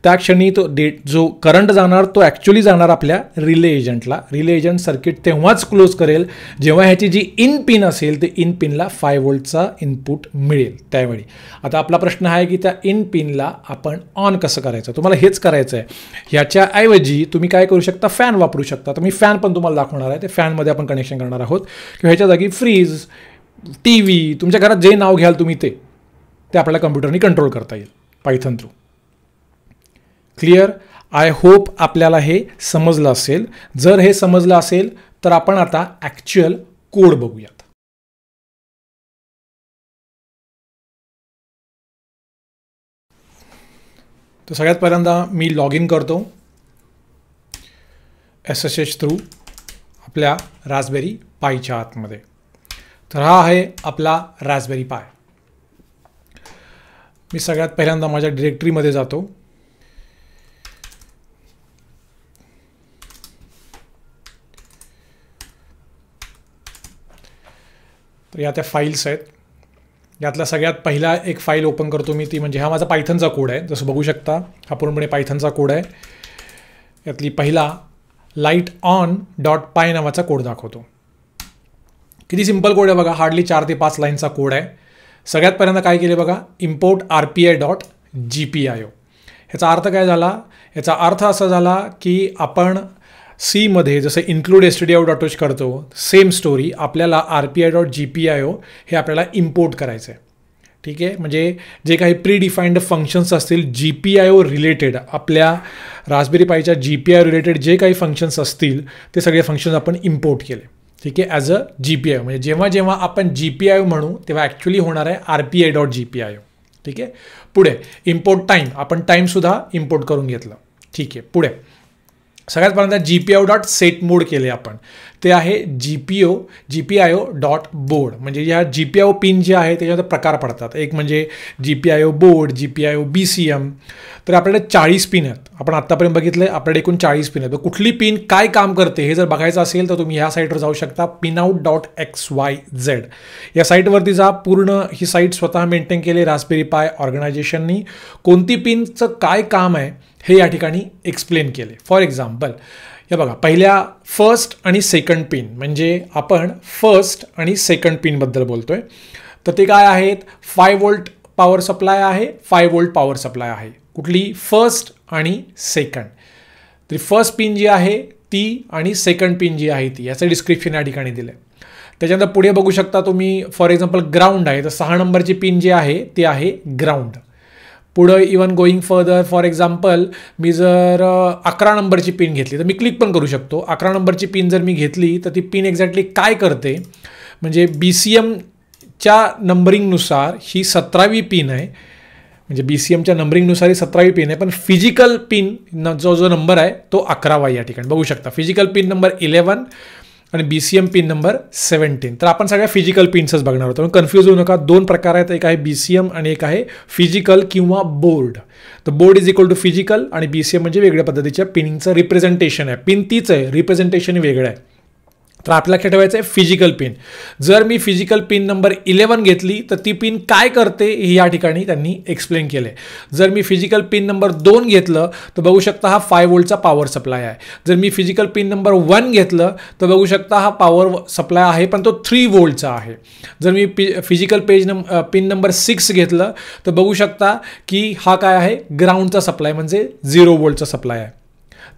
त्या क्षणी तो जो करंट जाणार तो ॲक्च्युली जाणार आपल्या रिले एजंटला. रिले एजंट सर्किट तेव्हाच क्लोज करेल जेव्हा ह्याची जी इन पिन असेल ते इन पिनला 5 वोल्टचा इनपुट मिळेल त्यावेळी. आता आपला प्रश्न आहे की त्या इन पिनला आपण ऑन कसं करायचं. तुम्हाला हेच करायचं आहे. ह्याच्याऐवजी तुम्ही काय करू शकता, फॅन वापरू शकता. तर मी फॅन पण तुम्हाला दाखवणार आहे. ते फॅनमध्ये आपण कनेक्शन करणार आहोत किंवा ह्याच्या जागी फ्रीज, TV, तुमच्या घरात जे नाव घ्याल तुम्ही ते आपल्याला कम्प्युटरनी कंट्रोल करता येईल Python through. Clear? I hope आपल्याला हे समजलं असेल. जर हे समजलं असेल तर आपण आता ॲक्च्युअल कोड बघूयात. तर सगळ्यात पहिल्यांदा मी लॉग इन करतो SSH थ्रू आपल्या रास्पबेरी पायच्या आतमध्ये. तर हा आहे आपला रास्पबेरी पाय. मी सगळ्यात पहिल्यांदा माझ्या डिरेक्टरीमध्ये जातो. तर या त्या फाईल्स आहेत. यातला सगळ्यात पहिला एक फाईल ओपन करतो मी, ती म्हणजे हा माझा पायथनचा कोड आहे. जसं बघू शकता हा पूर्णपणे पायथनचा कोड आहे. यातली पहिला light_on.py नावाचा कोड दाखवतो. किती सिंपल कोड आहे बघा, हार्डली 4 ते 5 लाईनचा कोड आहे. सगळ्यात पहिल्यांदा काय केले बघा, import rpi.gpio. ह्याचा अर्थ काय झाला, याचा अर्थ असा झाला की आपण Cमध्ये जसं इन्क्लूड stdio.h करतो, सेम स्टोरी आपल्याला rpi.gpio हे आपल्याला इम्पोर्ट करायचं आहे. ठीक आहे, म्हणजे जे काही प्री डिफाईन्ड फंक्शन्स असतील GPIO रिलेटेड, आपल्या रास्पबेरी पायच्या GPIO रिलेटेड जे काही फंक्शन्स असतील ते सगळे फंक्शन्स आपण इम्पोर्ट केले. ठीक आहे, ॲज अ GPIO. म्हणजे जेव्हा जेव्हा आपण GPIO म्हणू तेव्हा ॲक्च्युली होणार आहे rpi.gpio. ठीक आहे, पुढे इम्पोर्ट टाईम, आपण टाईमसुद्धा इम्पोर्ट करून घेतलं. ठीक आहे, पुढे सगळ्यात पहिल्यांदा GPIO.setMode केले आपण. ते आहे GPIO.board. म्हणजे या GPIO पिन जे आहे त्याच्यामध्ये प्रकार पडतात. एक म्हणजे GPIO बोर्ड, GPIO BCM. तर आपल्याकडे 40 पिन आहेत. आपण आत्तापर्यंत बघितलं आहे आपल्याकडे एकूण 40 पिन आहेत. तर कुठली पिन काय काम करते हे जर बघायचं असेल तर तुम्ही ह्या साईटवर जाऊ शकता, pinout.xyz या साईटवरती जा. पूर्ण ही साईट स्वतः मेंटेन केली रास्पबेरी पाय ऑर्गनायझेशननी. कोणती पिनचं काय काम आहे हे या ठिकाणी एक्सप्लेन केले. फॉर एक्झाम्पल हे बघा, पहिल्या फर्स्ट आणि सेकंड पिन, म्हणजे आपण फर्स्ट आणि सेकंड पिनबद्दल बोलतो आहे. तर ते काय आहेत, 5 वोल्ट पॉवर सप्लाय आहे, 5 वोल्ट पॉवर सप्लाय आहे. कुठली? फर्स्ट आणि सेकंड. तरी फर्स्ट पिन जी आहे ती आणि सेकंड पिन जी आहे ती, याचं डिस्क्रिप्शन या ठिकाणी दिलं आहे. त्याच्यानंतर पुढे बघू शकता तुम्ही, फॉर एक्झाम्पल ग्राउंड आहे, तर 6 नंबरची पिन जी आहे ती आहे ग्राउंड. पुढं even going further, for example मी जर 11 नंबरची पिन घेतली तर मी क्लिक पण करू शकतो. 11 नंबरची पिन जर मी घेतली तर ती पिन एक्झॅक्टली काय करते, म्हणजे BCMच्या नंबरिंगनुसार ही 17वी पिन आहे, म्हणजे BCMच्या नंबरिंगनुसार ही 17वी पिन आहे, पण फिजिकल पिन जो नंबर आहे तो 11वा या ठिकाणी बघू शकता. फिजिकल पिन नंबर 11 आणि BCM पिन नंबर 17. तर आपण सगळ्या फिजिकल पिन्सच बघणार आहोत. कन्फ्यूज होऊ नका, 2 प्रकार आहेत, एक आहे BCM आणि एक आहे फिजिकल किंवा बोर्ड. तर board is equal to physical आणि BCM म्हणजे वेगळ्या पद्धतीच्या पिनिंगचं रिप्रेझेंटेशन आहे. पिन तीच आहे, रिप्रेझेंटेशन वेगळं आहे. तर आपल्याला लक्षात ठेवायचं आहे फिजिकल पिन. जर मी फिजिकल पिन नंबर 11 घेतली तर ती पिन काय करते हे या ठिकाणी त्यांनी एक्सप्लेन केलं आहे. जर मी फिजिकल पिन नंबर 2 घेतलं तर बघू शकता हा 5 व्होल्टचा पॉवर सप्लाय आहे. जर मी फिजिकल पिन नंबर 1 घेतलं तर बघू शकता हा पॉवर सप्लाय आहे, पण तो 3 व्होल्टचा आहे. जर मी फिजिकल पिन नंबर 6 घेतलं तर बघू शकता की हा काय आहे, ग्राउंडचा सप्लाय म्हणजे 0 व्होल्टचा सप्लाय आहे.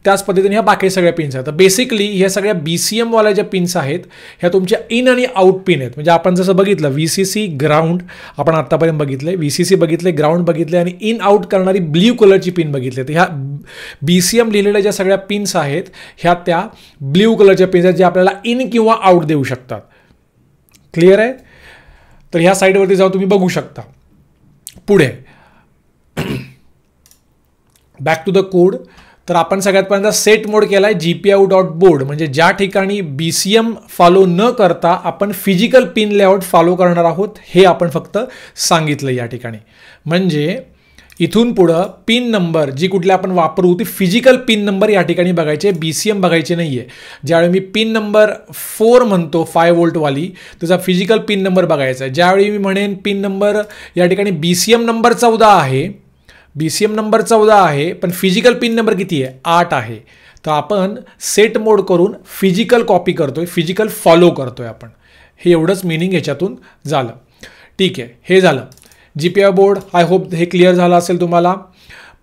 त्याच पद्धतीने ह्या बाकी सगळ्या पिन्स आहेत. तर बेसिकली ह्या सगळ्या BCMवाल्या ज्या पिन्स आहेत ह्या तुमच्या इन आणि आउट पिन आहेत. म्हणजे आपण जसं बघितलं VCC ग्राउंड आपण आत्तापर्यंत बघितले, VCC बघितले, ग्राउंड बघितले आणि इन आउट करणारी ब्ल्यू कलरची पिन बघितली. तर ह्या BCM लिहिलेल्या ज्या सगळ्या पिन्स आहेत ह्या त्या ब्ल्यू कलरच्या पिन्स आहेत, ज्या आपल्याला इन किंवा आउट देऊ शकतात. क्लिअर आहे? तर ह्या साईडवरती जाऊन तुम्ही बघू शकता. पुढे बॅक टू द कोड. तर आपण सगळ्यात पहिल्यांदा सेट मोड केला आहे GPIO.board, म्हणजे ज्या ठिकाणी BCM फॉलो न करता आपण फिजिकल पिन लेआउट फॉलो करणार आहोत हे आपण फक्त सांगितलं या ठिकाणी. म्हणजे इथून पुढं पिन नंबर जी कुठली आपण वापरू ती फिजिकल पिन नंबर या ठिकाणी बघायचे, BCM बघायचे नाही आहे. ज्यावेळी मी पिन नंबर 4 म्हणतो 5 व्होल्टवाली, त्याचा फिजिकल पिन नंबर बघायचा आहे. ज्यावेळी मी म्हणेन पिन नंबर या ठिकाणी BCM नंबर 14 आहे, BCM नंबर 14 आहे, पण फिजिकल पिन नंबर किती आहे, 8 आहे. तर आपण सेट मोड करून फिजिकल कॉपी करतोय, फिजिकल फॉलो करतोय आपण. हे एवढंच मिनिंग ह्याच्यातून झालं. ठीक आहे, हे झालं GPIO बोर्ड. आय होप हे क्लिअर झालं असेल तुम्हाला.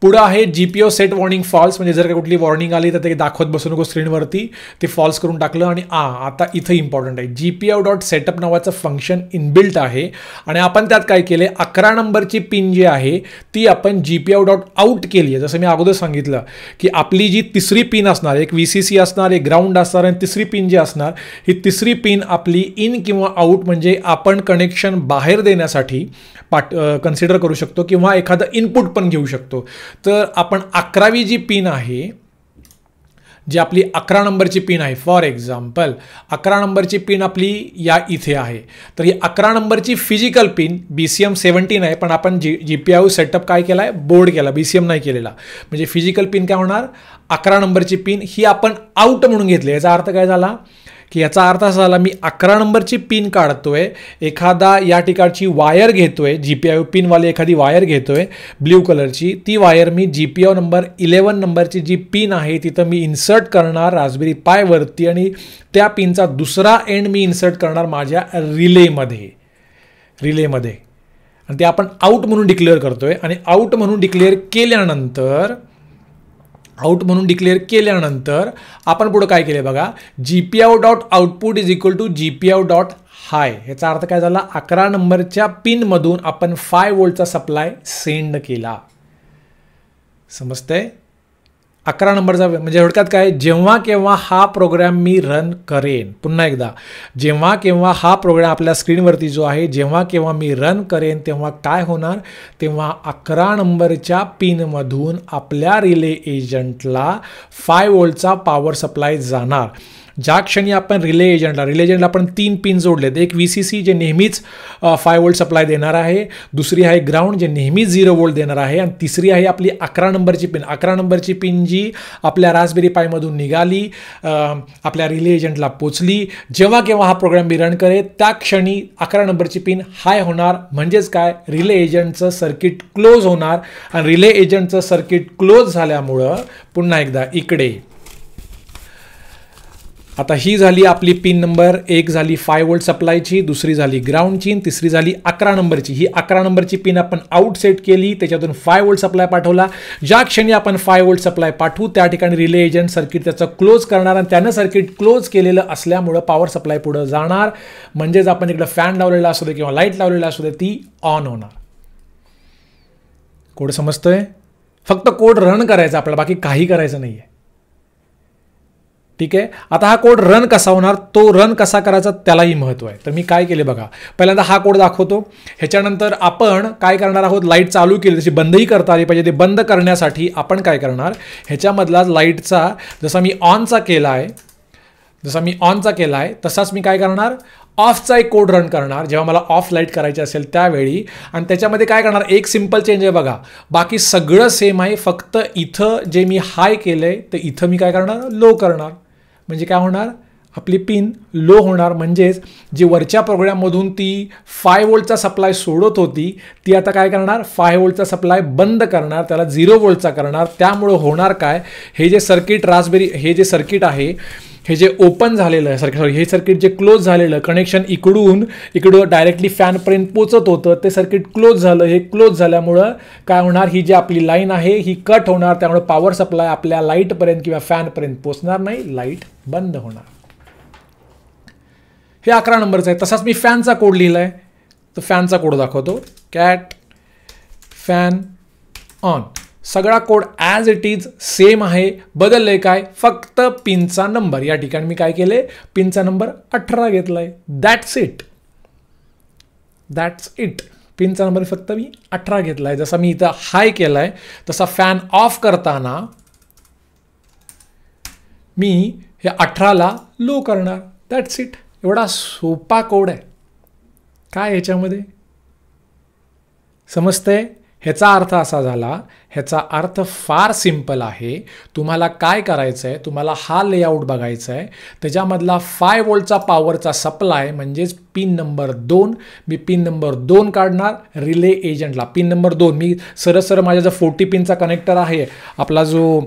पुढं आहे GPIO सेट वॉर्निंग फॉल्स, म्हणजे जर का कुठली वॉर्निंग आली तर ते दाखवत बसू नको स्क्रीनवरती, ते फॉल्स करून टाकलं. आणि आता इथं इम्पॉर्टंट आहे, GPIO.setup नावाचं फंक्शन इनबिल्ट आहे आणि आपण त्यात काय केले, 11 नंबरची पिन जी आहे ती आपण GPIO.out केली आहे. जसं मी अगोदर सांगितलं की आपली जी तिसरी पिन असणार, एक VCC असणार, एक ग्राउंड असणार आणि तिसरी पिन जी असणार, ही तिसरी पिन आपली इन किंवा आउट म्हणजे आपण कनेक्शन बाहेर देण्यासाठी कन्सिडर करू शकतो किंवा एखादं इनपुट पण घेऊ शकतो. तर आपण 11वी जी पिन आहे, जी आपली 11 नंबरची पिन आहे, फॉर एक्झाम्पल 11 नंबरची पिन आपली या इथे आहे. तर ही 11 नंबरची फिजिकल पिन BCM 17 आहे, पण आपण GPIO सेटअप काय केला आहे, बोर्ड केला, BCM नाही केलेला. म्हणजे फिजिकल पिन काय होणार, 11 नंबरची पिन ही आपण आउट म्हणून घेतली. याचा अर्थ काय झाला की याचा अर्थ असा झाला, मी 11 नंबरची पिन काढतोय, एखादा या ठिकाणची वायर घेतोय, GPIO पिनवाली एखादी वायर घेतोय ब्ल्यू कलरची, ती वायर मी GPIO नंबर 11 नंबरची जी पिन आहे तिथं मी इन्सर्ट करणार रास्पबेरी पाय वरती आणि त्या पिनचा दुसरा एंड मी इन्सर्ट करणार माझ्या रिलेमध्ये आणि ते आपण आउट म्हणून डिक्लेअर करतोय. आणि आउट म्हणून डिक्लेअर केल्यानंतर आपण पुढे काय केले बघा, GPIO.output is equal to GPIO.high. याचा अर्थ काय झाला, 11 नंबरच्या पिनमधून आपण 5 व्होल्टचा सप्लाय सेंड केला. समजतंय? 11 नंबरचा म्हणजे थोडक्यात काय, जेव्हा केव्हा हा प्रोग्राम मी रन करेन, पुन्हा एकदा जेव्हा केव्हा हा प्रोग्राम आपल्या स्क्रीनवरती जो आहे जेव्हा केव्हा मी रन करेन तेव्हा काय होणार, तेव्हा 11 नंबरच्या पिनमधून आपल्या रिले एजंटला 5 व्होल्टचा पॉवर सप्लाय जाणार. ज्या क्षणी आपण रिले एजंटला आपण 3 पिन जोडलेत, एक VCC जे नेहमीच 5 व्होल्ट सप्लाय देणार आहे, दुसरी आहे ग्राउंड जे नेहमीच 0 व्होल्ट देणार आहे आणि तिसरी आहे आपली 11 नंबरची पिन. 11 नंबरची पिन जी आपल्या रास्पबेरी पायमधून निघाली, आपल्या रिले एजंटला पोचली, जेव्हा केव्हा हा प्रोग्राम मी रन करेल त्या क्षणी 11 नंबरची पिन हाय होणार. म्हणजेच काय, रिले एजंटचं सर्किट क्लोज होणार आणि रिले एजंटचं सर्किट क्लोज झाल्यामुळं पुन्हा एकदा इकडे आता ही झाली आपली पिन नंबर 1 झाली 5 व्होल्ट सप्लायची, दुसरी झाली ग्राउंडची, तिसरी झाली 11 नंबरची. ही 11 नंबरची पिन आपण आउट सेट केली, त्याच्यातून 5 व्होल्ट सप्लाय पाठवला. ज्या क्षणी आपण 5 व्होल्ट सप्लाय पाठवू त्या ठिकाणी रिले एजंट सर्किट त्याचं क्लोज करणार आणि त्यानं सर्किट क्लोज केलेलं असल्यामुळं पॉवर सप्लाय पुढं जाणार. म्हणजेच आपण इकडे फॅन लावलेला असू दे किंवा लाईट लावलेला असू दे ती ऑन होणार. कोड समजतोय? फक्त कोड रन करायचा आपल्याला, बाकी काही करायचं नाहीये. ठीक आहे. आता हा कोड रन कसा होणार, तो रन कसा करायचा त्यालाही महत्त्व आहे. तर मी काय केले बघा, पहिल्यांदा हा कोड दाखवतो. ह्याच्यानंतर आपण काय करणार आहोत, लाईट चालू केली तशी बंदही करता आली पाहिजे. ते बंद करण्यासाठी आपण काय करणार, ह्याच्यामधला लाईटचा जसा मी ऑनचा केला आहे तसाच मी काय करणार, ऑफचा एक कोड रन करणार जेव्हा मला ऑफ लाईट करायची असेल त्यावेळी. आणि त्याच्यामध्ये काय करणार, एक सिंपल चेंज आहे बघा, बाकी सगळं सेम आहे. फक्त इथं जे मी हाय केलंय तर इथं मी काय करणार, लो करणार. म्हणजे काय होणार, आपली पिन लो होणार. म्हणजेच जी वरच्या प्रोग्राममधून ती 5 व्होल्टचा सप्लाय सोडत होती ती आता काय करणार, 5 व्होल्टचा सप्लाय बंद करणार, त्याला 0 व्होल्टचा करणार. त्यामुळं होणार काय, हे जे सर्किट हे जे सर्किट आहे, हे जे ओपन झालेलं आहे हे सर्किट जे क्लोज झालेलं कनेक्शन इकडून डायरेक्टली फॅनपर्यंत पोचत होतं, ते सर्किट क्लोज झालं. हे क्लोज झाल्यामुळं काय होणार, ही जी आपली लाईन आहे ही कट होणार. त्यामुळे पॉवर सप्लाय आपल्या लाईटपर्यंत किंवा फॅनपर्यंत पोचणार नाही, लाईट बंद होणार. हे 11 नंबरचं आहे. तसाच मी फॅनचा कोड लिहिला आहे, तर फॅनचा कोड दाखवतो. Cat fan on. सगळा code as it is same आहे. बदललंय काय, फक्त पिनचा नंबर. या ठिकाणी मी काय केले, पिनचा नंबर 18 घेतलाय. That's it. पिनचा नंबर फक्त मी 18 घेतलाय. जसा मी इथं हाय केलाय तसा फॅन ऑफ करताना मी हे 18ला लो करणार. That's it. एवढा सोपा कोड आहे. काय ह्याच्यामध्ये समजतंय? ह्याचा अर्थ असा झाला, ह्याचा अर्थ फार सिंपल आहे. तुम्हाला काय करायचं आहे, तुम्हाला हा लेआउट बघायचा आहे. त्याच्यामधला 5 व्होल्टचा पॉवरचा सप्लाय म्हणजेच पिन नंबर 2. मी पिन नंबर 2 काढणार रिले एजंटला. पिन नंबर 2 मी सरळ माझ्या जो 40 पिनचा कनेक्टर आहे, आपला जो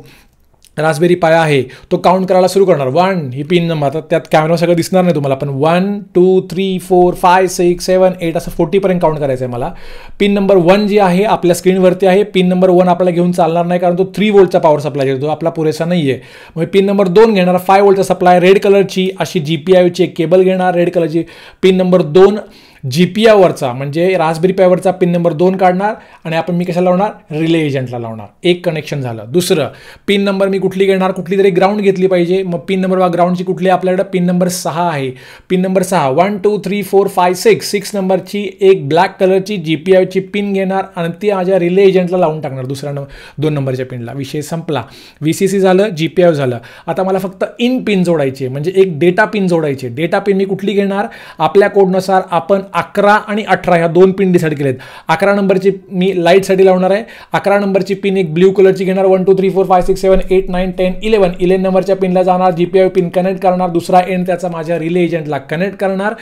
रास्पबेरी पाय आहे, तो काउंट करायला सुरू करणार. 1 ही पिन नंबर, आता त्यात कॅमेरा सगळं दिसणार नाही तुम्हाला, पण 1 2 3 4 5 6 7 8 असं 40पर्यंत काउंट करायचं आहे मला. पिन नंबर 1 जी आहे आपल्या स्क्रीनवरती आहे. पिन नंबर 1 आपल्याला घेऊन चालणार नाही, कारण तो 3 व्होल्टचा पॉवर सप्लाय देतो, आपला पुरेसा नाही आहे. मग पिन नंबर 2 घेणार, 5 व्होल्टचा सप्लाय, रेड कलरची अशी GPIOची एक केबल घेणार, रेड कलरची. पिन नंबर 2 GPIOवरचा म्हणजे रास्पबेरी पायवरचा पिन नंबर 2 काढणार आणि आपण मी कशाला लावणार, रिले एजंटला लावणार. एक कनेक्शन झालं. दुसरं पिन नंबर मी कुठली घेणार, कुठली तरी ग्राउंड घेतली पाहिजे. मग पिन नंबर ग्राउंडची कुठली, आपल्याकडे पिन नंबर 6 आहे. पिन नंबर 6 1 2 3 4 5 6 नंबरची एक ब्लॅक कलरची GPIOची पिन घेणार आणि ती माझ्या रिले एजंटला लावून टाकणार, दुसऱ्या 2 नंबरच्या पिनला. विषय संपला. VCC झालं, GPIO झालं. आता मला फक्त इन पिन जोडायची, म्हणजे एक डेटा पिन जोडायची. डेटा पिन मी कुठली घेणार, आपल्या कोडनुसार आपण 11 आणि 18 ह्या 2 पिन डिसाईड केलेत. 11 नंबरची मी लाईटसाठी लावणार आहे. 11 नंबरची पिन एक ब्ल्यू कलरची घेणार. 1 2 3 4 5 6 7 8 9 10 11 नंबरच्या पिनला जाणार, GPIO पिन कनेक्ट करणार, दुसरा एंड त्याचा माझ्या रिले एजंटला कनेक्ट करणार.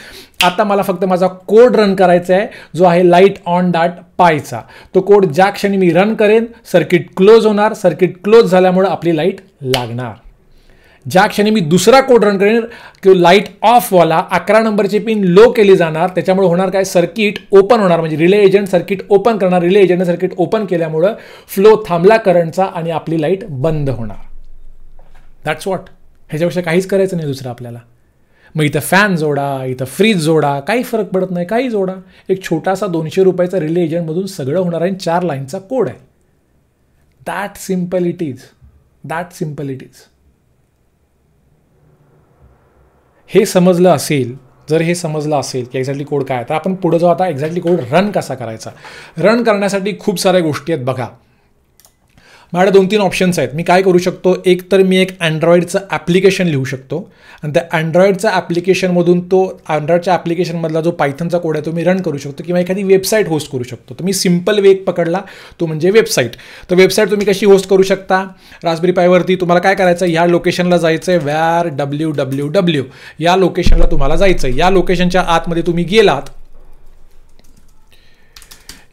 आता मला फक्त माझा कोड रन करायचा आहे, जो आहे लाईट ऑन डॉट पायचा. तो कोड ज्या क्षणी मी रन करेन सर्किट क्लोज होणार. सर्किट क्लोज झाल्यामुळे आपली लाईट लागणार. ज्या क्षणी मी दुसरा कोड रन करेन किंवा लाईट ऑफवाला 11 नंबरची पिन लो केली जाणार. त्याच्यामुळे होणार काय, सर्किट ओपन होणार, म्हणजे रिले एजंट सर्किट ओपन करणार. रिले एजंटने सर्किट ओपन केल्यामुळं फ्लो थांबला करंटचा आणि आपली लाईट बंद होणार. That's what. ह्याच्यापेक्षा काहीच करायचं नाही दुसरं आपल्याला. मग इथं फॅन जोडा, इथं फ्रीज जोडा, काही फरक पडत नाही, काही जोडा. एक छोटासा 200 रुपयाचा रिले एजंटमधून सगळं होणार आहे. 4 लाईनचा कोड आहे. That simple it is. हे समजलं असेल, जर हे समजलं असेल की एक्झॅक्टली कोड काय, तर आपण पुढे जाऊ. आता एक्झॅक्टली कोड रन कसा करायचा. रन करण्यासाठी खूप साऱ्या गोष्टी आहेत बघा. माझ्याकडे 2-3 ऑप्शन्स आहेत. मी काय करू शकतो, एक तर मी एक अँड्रॉइडचं ॲप्लिकेशन लिहू शकतो आणि त्या अँड्रॉइडच्या ॲप्लिकेशनमधून तो अँड्रॉइडच्या ॲप्लिकेशनमधला जो पायथनचा कोड आहे तो मी रन करू शकतो, किंवा एखादी वेबसाईट होस्ट करू शकतो. तर मी सिम्पल वे पकडला, तो म्हणजे वेबसाईट. तर वेबसाईट तुम्ही कशी होस्ट करू शकता, रास्पबेरी पायवरती तुम्हाला काय करायचं, या लोकेशनला जायचं आहे, www या लोकेशनला तुम्हाला जायचं आहे. या लोकेशनच्या आतमध्ये तुम्ही गेलात,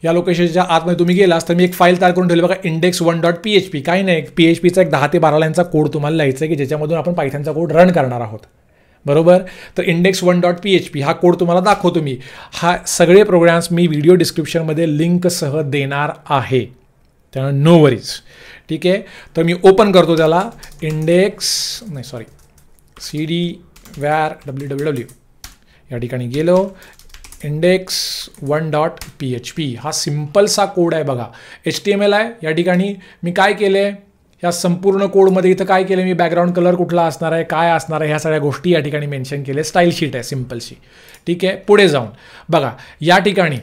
या लोकेशनच्या आतमध्ये तुम्ही गेलास तर मी एक फाईल तयार करून ठेवली बघा, index1.php. काही नाही, PHPचा एक 10 ते 12 लाईनचा कोड तुम्हाला लिहायचा आहे की ज्याच्यामधून आपण पायथनचा कोड रन करणार आहोत. बरोबर. तर index1.php हा कोड तुम्हाला दाखवतो मी. हा सगळे प्रोग्राम्स मी व्हिडिओ डिस्क्रिप्शनमध्ये लिंकसह देणार आहे, त्यामुळे नो वरीज. ठीक आहे. तर मी ओपन करतो त्याला, cd_var या ठिकाणी गेलो. index1.php हा सिम्पलसा कोड आहे बघा. HTML आहे. या ठिकाणी मी काय केलं आहे, या संपूर्ण कोडमध्ये इथं काय केलं मी, बॅकग्राऊंड कलर कुठला असणार आहे, काय असणार आहे, ह्या सगळ्या गोष्टी या ठिकाणी मेन्शन केले. स्टाईल शीट आहे सिम्पलशी. ठीक आहे. पुढे जाऊन बघा, या ठिकाणी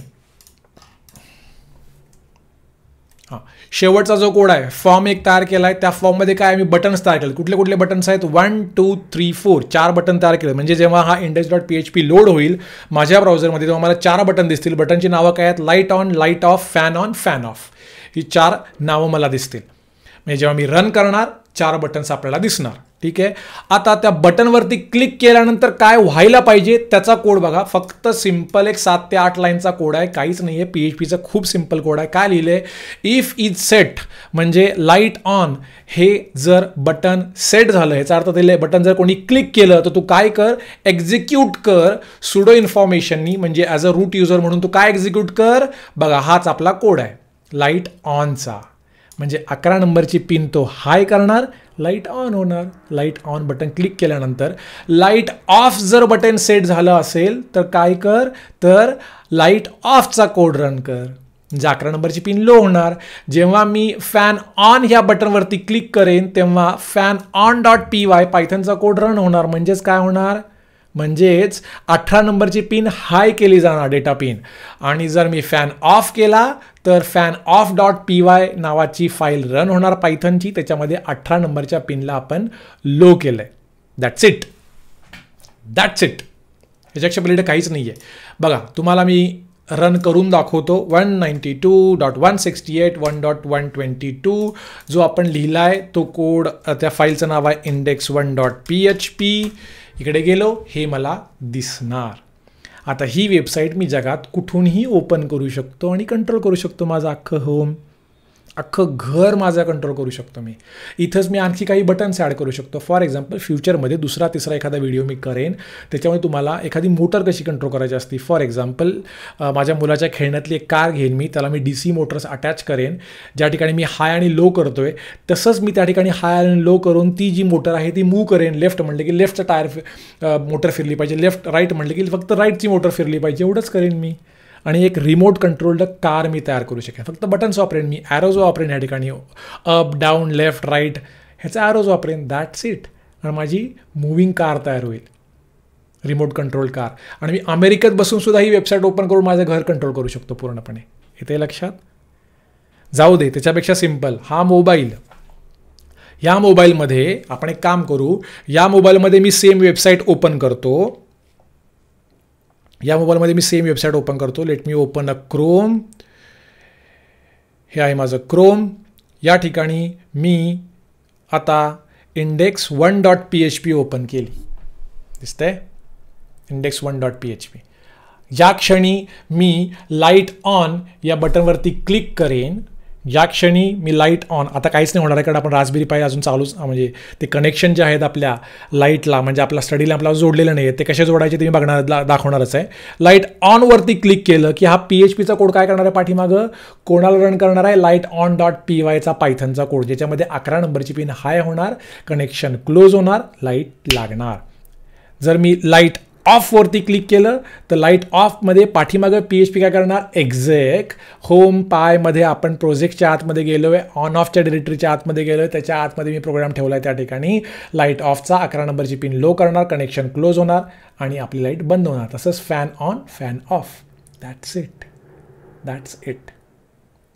शेवटचा जो कोड आहे, फॉर्म एक तयार केला आहे. त्या फॉर्ममध्ये काय मी बटन्स तयार केले. कुठले कुठले बटन्स आहेत, 1 2 3 4 4 बटन तयार केले. म्हणजे जेव्हा हा index.php लोड होईल माझ्या ब्राउझरमध्ये तेव्हा मला 4 बटन दिसतील. बटनची नावं काय आहेत, light on, light off, fan on, fan off. ही 4 नावं मला दिसतील. म्हणजे जेव्हा मी रन करणार 4 बटन्स आपल्याला दिसणार. ठीक आहे. आता त्या बटनवरती क्लिक केल्यानंतर काय व्हायला पाहिजे त्याचा कोड बघा. फक्त सिम्पल एक 7 ते 8 लाईनचा कोड आहे, काहीच नाही आहे. PHPचा खूप सिम्पल कोड आहे. काय लिहिलं आहे, इफ इज सेट म्हणजे लाईट ऑन, हे जर बटन सेट झालं, ह्याचा अर्थ दिले बटन जर कोणी क्लिक केलं तर तू काय कर, एक्झिक्यूट कर सुडो इन्फॉर्मेशननी. म्हणजे ॲज अ रूट युजर म्हणून तू काय एक्झिक्यूट कर बघा. हाच आपला कोड आहे लाईट ऑनचा. म्हणजे 11 नंबरची पिन तो हाय करणार, लाईट ऑन होणार. लाईट ऑन बटन क्लिक केल्यानंतर लाईट ऑफ जर बटन सेट झालं असेल तर काय कर, तर लाईट ऑफचा कोड रन कर. म्हणजे 11 नंबरची पिन लो होणार. जेव्हा मी फॅन ऑन ह्या बटनवरती क्लिक करेन तेव्हा फॅन ऑन .py पायथनचा कोड रन होणार. म्हणजेच काय होणार, म्हणजेच 18 नंबरची पिन हाय केली जाणार, डेटा पिन. आणि जर मी फॅन ऑफ केला तर फॅन ऑफ .py नावाची फाईल रन होणार पायथनची. त्याच्यामध्ये 18 नंबरच्या पिनला आपण लो केलं आहे. That's it. ह्याच्यापेक्षा पलीकडे काहीच नाही आहे. बघा तुम्हाला मी रन करून दाखवतो. 192.168.1.122 जो आपण लिहिला आहे तो कोड, त्या फाईलचं नाव आहे index1.php. इकडे गेलो, हे मला दिसणार. आता ही वेबसाईट मी जगात कुठूनही ओपन करू शकतो आणि कंट्रोल करू शकतो. माझं अख्खं होम, अख्खं घर माझा कंट्रोल करू शकतो मी. इथंच मी आणखी काही बटन्स ॲड करू शकतो. फॉर एक्झाम्पल फ्युचरमध्ये 2रा 3रा एखादा व्हिडिओ मी करेन, त्याच्यामुळे तुम्हाला एखादी मोटर कशी कंट्रोल करायची असते. फॉर एक्झाम्पल माझ्या मुलाच्या खेळण्यातली एक कार घेईन मी, त्याला मी DC मोटर्स अटॅच करेन. ज्या ठिकाणी मी हाय आणि लो करतोय तसंच मी त्या ठिकाणी हाय आणि लो करून ती जी मोटर आहे ती मूव्ह करेन. लेफ्ट म्हणले की लेफ्टचं टायर मोटर फिरली पाहिजे, लेफ्ट राईट म्हणले की फक्त राईटची मोटर फिरली पाहिजे, एवढंच करेन मी. आणि एक रिमोट कंट्रोल्ड कार मी तयार करू शकेन. फक्त बटन्स वापरेन मी, ॲरोज वापरेन या ठिकाणी, अप डाऊन लेफ्ट राईट ह्याचा ॲरोज वापरेन. That's it. आणि माझी मूव्हिंग कार तयार होईल, रिमोट कंट्रोल कार. आणि मी अमेरिकेत बसून सुद्धा ही वेबसाईट ओपन करून माझं घर कंट्रोल करू शकतो पूर्णपणे. इथे लक्षात जाऊ दे. त्याच्यापेक्षा सिम्पल हा मोबाईल, या मोबाईलमध्ये आपण एक काम करू. या मोबाईलमध्ये मी सेम वेबसाईट ओपन करतो. Let me open a Chrome. हे आहे माझं क्रोम. या ठिकाणी मी आता index1.php ओपन केली, दिसतंय index1.php. या क्षणी मी लाईट ऑन या बटनवरती क्लिक करेन. या क्षणी मी लाईट ऑन, आता काहीच नाही होणार आहे कारण आपण रास्पबेरी पाई अजून चालूच, म्हणजे ते कनेक्शन जे आहेत आपल्या लाईटला, म्हणजे आपल्या स्टडी लॅम्पला जोडलेलं नाही आहे, ते कसे जोडायचे ते मी दाखवणारच आहे. लाईट ऑनवरती क्लिक केलं की हा PHPचा कोड काय करणार आहे पाठीमागं, कोणाला रन करणार आहे, लाईट ऑन .pyचा पायथनचा कोड, ज्याच्यामध्ये 11 नंबरची पिन हाय होणार, कनेक्शन क्लोज होणार, लाईट लागणार. जर मी लाईट ऑफवरती क्लिक केलं तर लाईट ऑफमध्ये पाठीमागं PHP काय करणार, एक्झेक होम पायमध्ये आपण प्रोजेक्टच्या आतमध्ये गेलो आहे, ऑन ऑफच्या डिरेक्टरीच्या आतमध्ये गेलो आहे, त्याच्या आतमध्ये मी प्रोग्राम ठेवला आहे. त्या ठिकाणी लाईट ऑफचा 11 नंबरची पिन लो करणार, कनेक्शन क्लोज होणार आणि आपली लाईट बंद होणार. तसंच fan on fan of. That's it.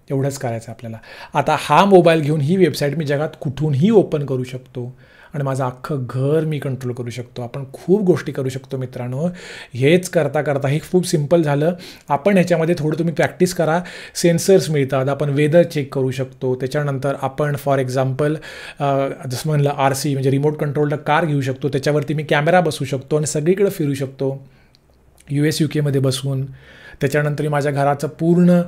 एवढंच करायचं आपल्याला. आता हा मोबाईल घेऊन ही वेबसाईट मी जगात कुठूनही ओपन करू शकतो आणि माझं अख्खं घर मी कंट्रोल करू शकतो. आपण खूप गोष्टी करू शकतो मित्रांनो. हेच करता हे खूप सिम्पल झालं. आपण ह्याच्यामध्ये थोडं तुम्ही प्रॅक्टिस करा. सेन्सर्स मिळतात, आपण वेदर चेक करू शकतो. त्याच्यानंतर आपण फॉर एक्झाम्पल जसं म्हणलं RC म्हणजे रिमोट कंट्रोल्ड कार घेऊ शकतो, त्याच्यावरती मी कॅमेरा बसवू शकतो आणि सगळीकडे फिरू शकतो. US UK मध्ये बसून. त्याच्यानंतर मी माझ्या घराचं पूर्ण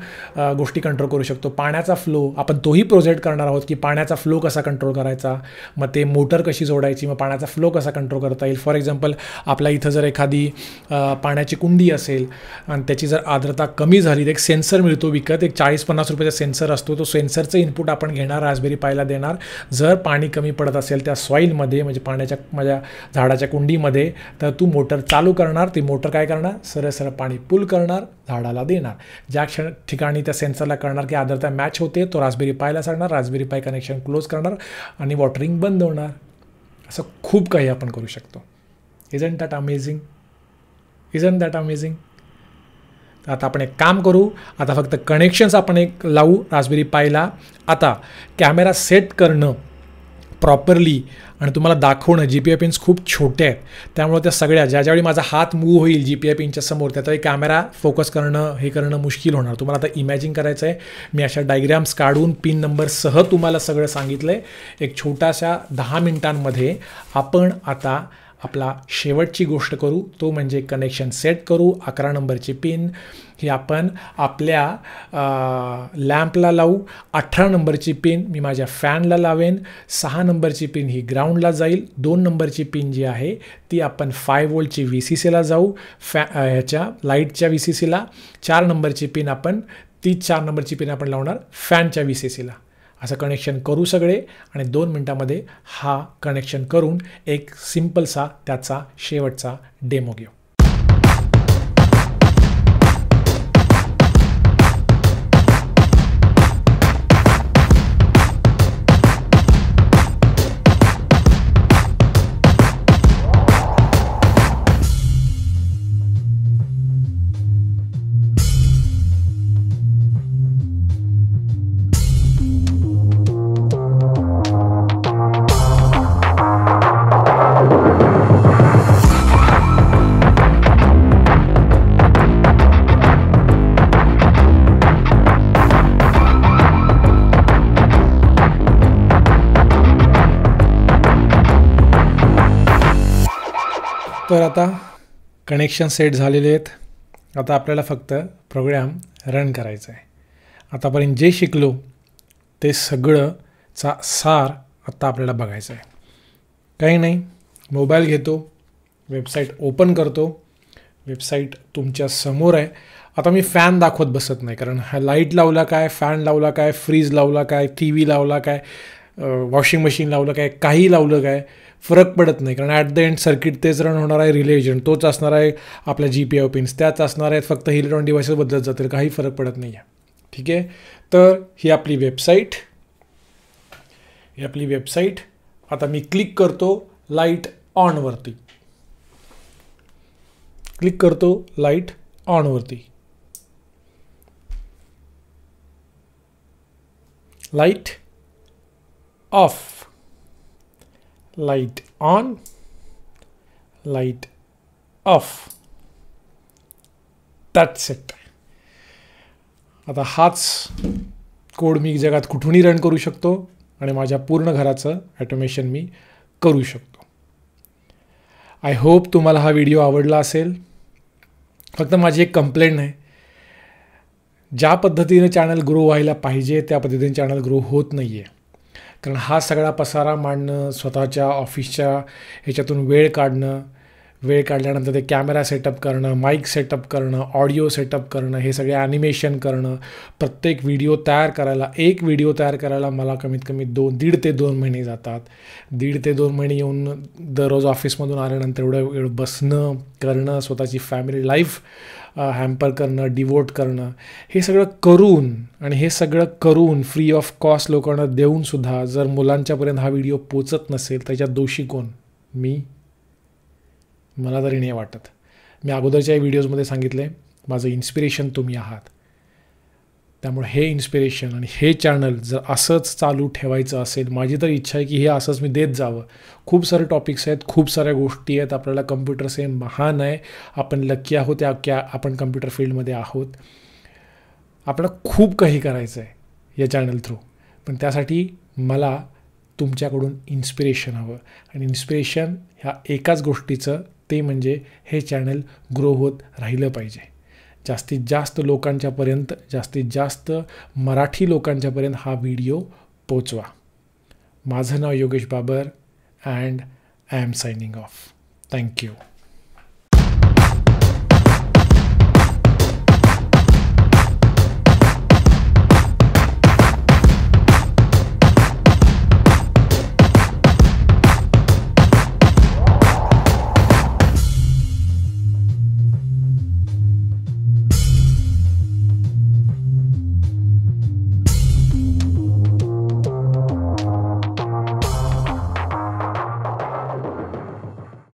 गोष्टी कंट्रोल करू शकतो. पाण्याचा फ्लो आपण तोही प्रोजेक्ट करणार आहोत की पाण्याचा फ्लो कसा कंट्रोल करायचा, मग ते मोटर कशी जोडायची, मग पाण्याचा फ्लो कसा कंट्रोल करता येईल. फॉर एक्झाम्पल आपल्या इथं जर एखादी पाण्याची कुंडी असेल आणि त्याची जर आर्द्रता कमी झाली तर एक सेन्सर मिळतो विकत, एक 40-50 रुपयाचा सेन्सर असतो. तो सेन्सरचं इनपुट आपण घेणार, रास्पबेरी पायला देणार. जर पाणी कमी पडत असेल त्या सॉईलमध्ये म्हणजे पाण्याच्या माझ्या झाडाच्या कुंडीमध्ये तर तू मोटर चालू करणार. ती मोटर काय करणार, सरळ सरळ पाणी पुल करणार, झाडाला देणार. ज्या ठिकाणी त्या सेन्सरला कळणार की आर्द्रता मॅच होते तो रास्पबेरी पायला सांगणार, रास्पबेरी पाय कनेक्शन क्लोज करणार आणि वॉटरिंग बंद होणार. असं खूप काही आपण करू शकतो. Isn't that amazing, isn't that amazing. आता आपण एक काम करू, आता फक्त कनेक्शन्स आपण एक लावू रास्पबेरी पायला. आता कॅमेरा सेट करणं प्रॉपरली आणि तुम्हाला दाखवणं. GPI पिन्स खूप छोटे आहेत त्यामुळे त्या सगळ्या ज्यावेळी माझा हात मूव्ह होईल GPI पिनच्या समोर त्यावेळी कॅमेरा फोकस करणं हे करणं मुश्किल होणार. तुम्हाला आता इमॅजिन करायचं आहे. मी अशा डायग्राम्स काढून पिन नंबरसह तुम्हाला सगळं सांगितलं आहे. एक छोट्याशा 10 मिनिटांमध्ये आपण आता आपला शेवटची गोष्ट करू, तो म्हणजे कनेक्शन सेट करू. 11 नंबरची पिन ही आपण आपल्या लॅम्पला लावू. 18 नंबरची पिन मी माझ्या फॅनला लावेन. 6 नंबरची पिन ही ग्राउंडला जाईल. 2 नंबरची पिन जी आहे ती आपण 5 वोल्टची VCCला जाऊ, ह्याच्या लाईटच्या VCCला. 4 नंबरची पिन आपण 4 नंबरची पिन आपण लावणार फॅनच्या VCCला. असं कनेक्शन करू सगळे आणि 2 मिनटामध्ये हा कनेक्शन करून एक सिम्पलसा त्याचा शेवटचा डेमो घेऊ. तर आता कनेक्शन सेट झालेले आहेत. आता आपल्याला फक्त प्रोग्राम रन करायचा आहे. आतापर्यंत जे शिकलो ते सगळंचा सार आता आपल्याला बघायचं आहे. काही नाही, मोबाईल घेतो, वेबसाईट ओपन करतो. वेबसाईट तुमच्या समोर आहे. आता मी फॅन दाखवत बसत नाही कारण हा लाईट लावला काय, फॅन लावला काय, फ्रीज लावला काय, TV लावला काय, वॉशिंग मशीन लावलं काय, काही लावलं काय, फरक पडत नाही. कारण ॲट द एंड सर्किट तेच रन होणार आहे, रिले एजंट तोच असणार आहे, आपल्या GPI पिन्स त्याच असणार आहेत, फक्त इलेक्ट्रॉनिक डिव्हाइसेस बदलत जातील, काही फरक पडत नाही आहे. ठीक आहे. तर ही आपली वेबसाईट. आता मी क्लिक करतो लाईट ऑनवरती. Light off, light on, light off. That's it. आता हाच कोड मी जगात कुठूनही रन करू शकतो आणि माझ्या पूर्ण घराचं ॲटोमेशन मी करू शकतो. आय होप तुम्हाला हा व्हिडिओ आवडला असेल. फक्त माझी एक कंप्लेंट आहे, ज्या पद्धतीने चॅनल ग्रो व्हायला पाहिजे त्या पद्धतीने चॅनल ग्रो होत नाही आहे. कारण हा सगळा पसारा मांडणं, स्वतःच्या ऑफिसच्या ह्याच्यातून वेळ काढल्यानंतर ते कॅमेरा सेटअप करणं, माईक सेटअप करणं, ऑडिओ सेटअप करणं, हे सगळे ॲनिमेशन करणं, प्रत्येक एक व्हिडिओ तयार करायला मला कमीत कमी 1.5 ते 2 महिने जातात. 1.5 ते 2 महिने येऊन दररोज ऑफिसमधून आल्यानंतर एवढं बसणं, करणं, स्वतःची फॅमिली लाईफ हॅम्पर करणं, डिवोट करणं, हे सगळं करून फ्री ऑफ कॉस्ट लोकांना देऊनसुद्धा जर मुलांच्यापर्यंत हा व्हिडिओ पोचत नसेल त्याच्यात दोषी कोण? मला तरी नाही वाटत. मी अगोदरच्या व्हिडिओजमध्ये सांगितलं आहे, माझं इन्स्पिरेशन तुम्ही आहात. त्यामुळे हे इन्स्पिरेशन आणि हे चॅनल जर असंच चालू ठेवायचं असेल, माझी तर इच्छा आहे की हे असंच मी देत जावं. खूप सारे टॉपिक्स आहेत, खूप साऱ्या गोष्टी आहेत. आपल्याला कम्प्युटर सेम महान आहे, आपण लकी आहोत, आपण कम्प्युटर फील्डमध्ये आहोत. आपल्याला खूप काही करायचं आहे या चॅनल थ्रू. पण त्यासाठी मला तुमच्याकडून इन्स्पिरेशन हवं. आणि इन्स्पिरेशन ह्या एकाच गोष्टीचं ते म्हणजे हे चॅनल ग्रो होत राहिलं पाहिजे. जास्तीत जास्त लोकांच्यापर्यंत, जास्तीत जास्त मराठी लोकांच्यापर्यंत हा व्हिडिओ पोचवा. माझं नाव Yogesh Babar and I am signing off. Thank you.